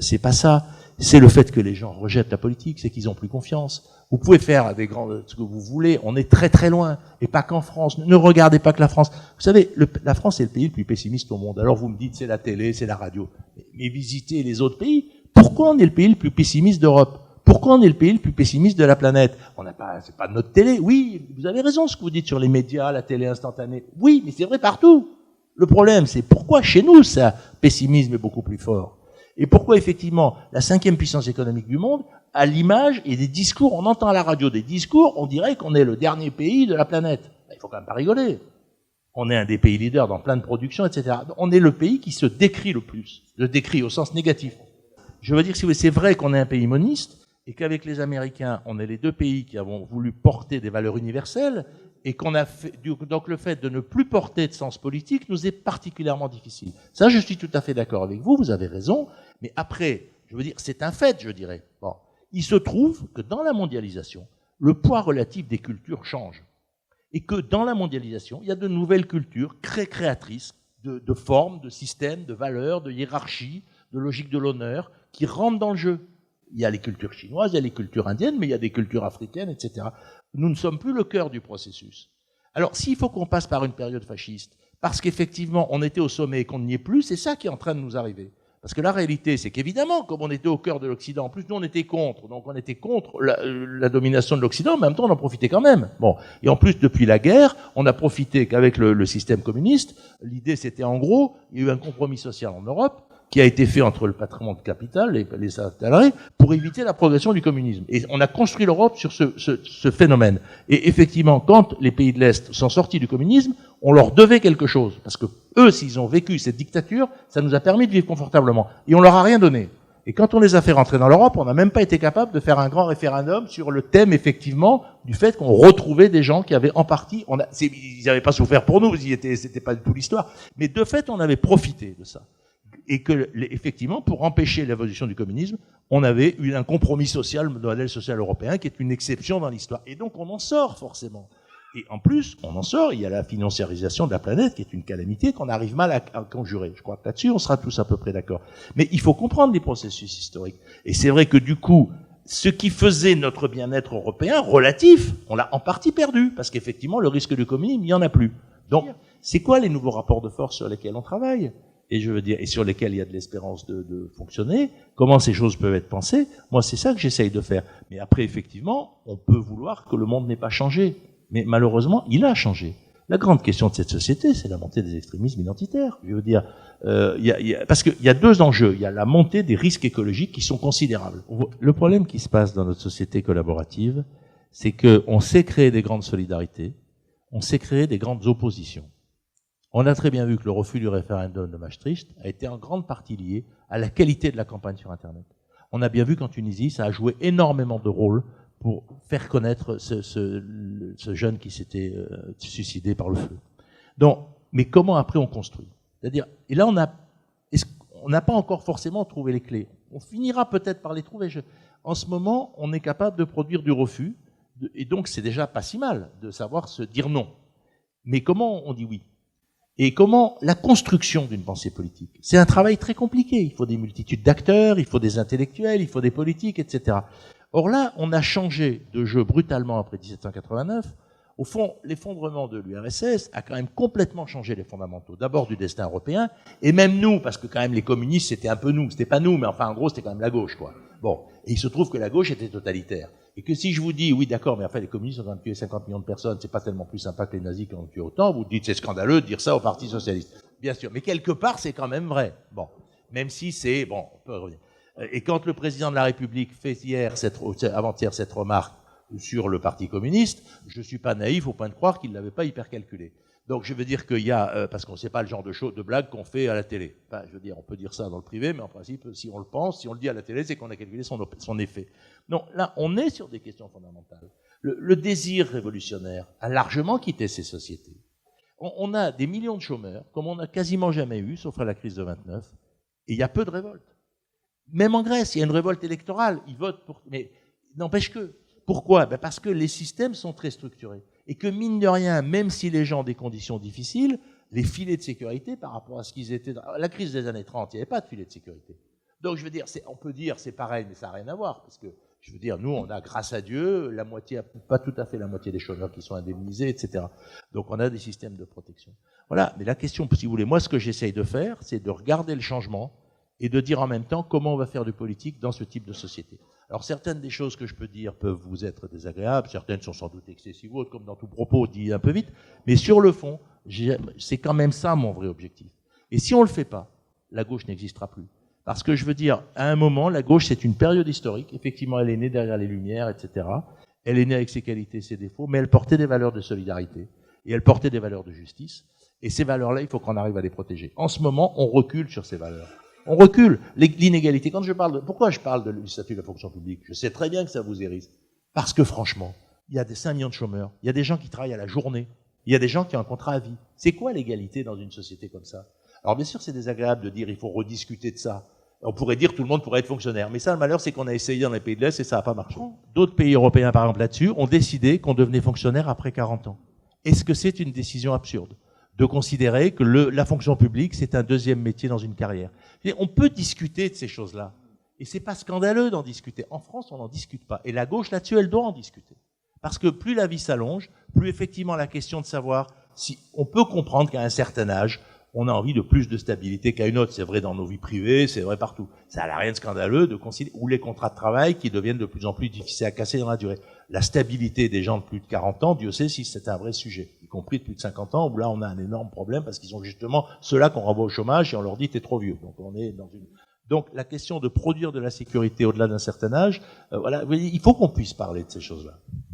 c'est pas ça. C'est le fait que les gens rejettent la politique, c'est qu'ils ont plus confiance. Vous pouvez faire ce que vous voulez. On est très très loin, et pas qu'en France. Ne regardez pas que la France. Vous savez, la France est le pays le plus pessimiste au monde. Alors vous me dites, c'est la télé, c'est la radio. Mais visitez les autres pays. Pourquoi on est le pays le plus pessimiste d'Europe? Pourquoi on est le pays le plus pessimiste de la planète? C'est pas notre télé. Oui, vous avez raison ce que vous dites sur les médias, la télé instantanée. Oui, mais c'est vrai partout. Le problème, c'est pourquoi chez nous, ça, pessimisme est beaucoup plus fort. Et pourquoi, effectivement, la 5e puissance économique du monde, à l'image et des discours, on entend à la radio des discours, on dirait qu'on est le dernier pays de la planète. il faut quand même pas rigoler. On est un des pays leaders dans plein de productions, etc. On est le pays qui se décrit le plus. Le décrit au sens négatif. Je veux dire, si vous voulez, c'est vrai qu'on est un pays moniste, et qu'avec les Américains, on est les deux pays qui avons voulu porter des valeurs universelles, et qu'on a fait, donc le fait de ne plus porter de sens politique nous est particulièrement difficile. Ça, je suis tout à fait d'accord avec vous, vous avez raison, mais après, je veux dire, c'est un fait, je dirais. Bon. Il se trouve que dans la mondialisation, le poids relatif des cultures change. Et que dans la mondialisation, il y a de nouvelles cultures créatrices de formes, de systèmes, de valeurs, de hiérarchies, de logique de l'honneur, qui rentrent dans le jeu. Il y a les cultures chinoises, il y a les cultures indiennes, mais il y a des cultures africaines, etc. Nous ne sommes plus le cœur du processus. Alors, s'il faut qu'on passe par une période fasciste, parce qu'effectivement, on était au sommet et qu'on n'y est plus, c'est ça qui est en train de nous arriver. Parce que la réalité, c'est qu'évidemment, comme on était au cœur de l'Occident, en plus, nous, on était contre. Donc, on était contre la domination de l'Occident, mais en même temps, on en profitait quand même. Bon. Et en plus, depuis la guerre, on a profité qu'avec le système communiste, l'idée, c'était en gros, il y a eu un compromis social en Europe, qui a été fait entre le patrimoine de capital, les salariés, pour éviter la progression du communisme. Et on a construit l'Europe sur ce phénomène. Et effectivement, quand les pays de l'Est sont sortis du communisme, on leur devait quelque chose. Parce que eux, s'ils ont vécu cette dictature, ça nous a permis de vivre confortablement. Et on leur a rien donné. Et quand on les a fait rentrer dans l'Europe, on n'a même pas été capable de faire un grand référendum sur le thème, effectivement, du fait qu'on retrouvait des gens qui avaient en partie, ils n'avaient pas souffert pour nous, c'était pas du tout l'histoire. Mais de fait, on avait profité de ça. Et que, effectivement, pour empêcher l'évolution du communisme, on avait eu un compromis social, le modèle social européen, qui est une exception dans l'histoire. Et donc, on en sort, forcément. Et en plus, on en sort, il y a la financiarisation de la planète, qui est une calamité qu'on arrive mal à conjurer. Je crois que là-dessus, on sera tous à peu près d'accord. Mais il faut comprendre les processus historiques. Et c'est vrai que, du coup, ce qui faisait notre bien-être européen relatif, on l'a en partie perdu, parce qu'effectivement, le risque du communisme, il n'y en a plus. Donc, c'est quoi les nouveaux rapports de force sur lesquels on travaille ? Et je veux dire, et sur lesquels il y a de l'espérance de fonctionner, comment ces choses peuvent être pensées, moi c'est ça que j'essaye de faire. Mais après, effectivement, on peut vouloir que le monde n'ait pas changé. Mais malheureusement, il a changé. La grande question de cette société, c'est la montée des extrémismes identitaires. Je veux dire, parce qu'il y a deux enjeux. Il y a la montée des risques écologiques qui sont considérables. Le problème qui se passe dans notre société collaborative, c'est qu'on sait créer des grandes solidarités, on sait créer des grandes oppositions. On a très bien vu que le refus du référendum de Maastricht a été en grande partie lié à la qualité de la campagne sur Internet. On a bien vu qu'en Tunisie, ça a joué énormément de rôle pour faire connaître ce jeune qui s'était suicidé par le feu. Donc, mais comment après on construit ? C'est-à-dire, et là on n'a pas encore forcément trouvé les clés. On finira peut-être par les trouver. En ce moment, on est capable de produire du refus, et donc c'est déjà pas si mal de savoir se dire non. Mais comment on dit oui ? Et comment la construction d'une pensée politique. C'est un travail très compliqué. Il faut des multitudes d'acteurs, il faut des intellectuels, il faut des politiques, etc. Or là, on a changé de jeu brutalement après 1789. Au fond, l'effondrement de l'URSS a quand même complètement changé les fondamentaux. D'abord du destin européen, et même nous, parce que quand même les communistes, c'était un peu nous. C'était pas nous, mais enfin en gros, c'était quand même la gauche, quoi. Bon, et il se trouve que la gauche était totalitaire. Et que si je vous dis, oui d'accord, mais en fait les communistes ont tué 50 millions de personnes, c'est pas tellement plus sympa que les nazis qui ont tué autant, vous dites c'est scandaleux de dire ça au Parti Socialiste. Bien sûr, mais quelque part c'est quand même vrai. Bon, même si c'est, bon, on peut revenir. Et quand le président de la République fait avant-hier cette remarque sur le Parti communiste, je suis pas naïf au point de croire qu'il l'avait pas hyper calculé. Donc je veux dire qu'il y a, parce qu'on ne sait pas le genre de blague qu'on fait à la télé. Enfin, je veux dire, on peut dire ça dans le privé, mais en principe, si on le pense, si on le dit à la télé, c'est qu'on a calculé son effet. Non, là, on est sur des questions fondamentales. Le désir révolutionnaire a largement quitté ces sociétés. On a des millions de chômeurs, comme on n'a quasiment jamais eu, sauf à la crise de 29, et il y a peu de révoltes. Même en Grèce, il y a une révolte électorale, ils votent pour... Mais n'empêche que. Pourquoi ? Ben parce que les systèmes sont très structurés. Et que mine de rien, même si les gens ont des conditions difficiles, les filets de sécurité par rapport à ce qu'ils étaient... La crise des années 30, il n'y avait pas de filets de sécurité. Donc je veux dire, on peut dire c'est pareil, mais ça n'a rien à voir. Parce que, je veux dire, nous, on a, grâce à Dieu, la moitié, pas tout à fait la moitié des chômeurs qui sont indemnisés, etc. Donc on a des systèmes de protection. Voilà, mais la question, si vous voulez, moi ce que j'essaye de faire, c'est de regarder le changement et de dire en même temps comment on va faire du politique dans ce type de société. Alors certaines des choses que je peux dire peuvent vous être désagréables, certaines sont sans doute excessives ou autres, comme dans tout propos dit un peu vite, mais sur le fond, c'est quand même ça mon vrai objectif. Et si on ne le fait pas, la gauche n'existera plus. Parce que je veux dire, à un moment, la gauche c'est une période historique, effectivement elle est née derrière les Lumières, etc. Elle est née avec ses qualités et ses défauts, mais elle portait des valeurs de solidarité. Et elles portaient des valeurs de justice. Et ces valeurs-là, il faut qu'on arrive à les protéger. En ce moment, on recule sur ces valeurs. On recule. L'inégalité. Quand je parle pourquoi je parle du statut de la fonction publique? Je sais très bien que ça vous hérisse. Parce que franchement, il y a des 5 millions de chômeurs. Il y a des gens qui travaillent à la journée. Il y a des gens qui ont un contrat à vie. C'est quoi l'égalité dans une société comme ça? Alors bien sûr, c'est désagréable de dire il faut rediscuter de ça. On pourrait dire tout le monde pourrait être fonctionnaire. Mais ça, le malheur, c'est qu'on a essayé dans les pays de l'Est et ça n'a pas marché. D'autres pays européens, par exemple, là-dessus, ont décidé qu'on devenait fonctionnaire après 40 ans. Est-ce que c'est une décision absurde de considérer que la fonction publique, c'est un deuxième métier dans une carrière? On peut discuter de ces choses-là. Et c'est pas scandaleux d'en discuter. En France, on n'en discute pas. Et la gauche, là-dessus, elle doit en discuter. Parce que plus la vie s'allonge, plus effectivement la question de savoir si on peut comprendre qu'à un certain âge, on a envie de plus de stabilité qu'à une autre. C'est vrai dans nos vies privées, c'est vrai partout. Ça n'a rien de scandaleux de considérer, ou les contrats de travail qui deviennent de plus en plus difficiles à casser dans la durée. La stabilité des gens de plus de 40 ans, Dieu sait si c'est un vrai sujet. Y compris de plus de 50 ans, où là on a un énorme problème parce qu'ils sont justement ceux-là qu'on renvoie au chômage et on leur dit t'es trop vieux. Donc on est dans une... Donc la question de produire de la sécurité au-delà d'un certain âge, voilà, il faut qu'on puisse parler de ces choses-là.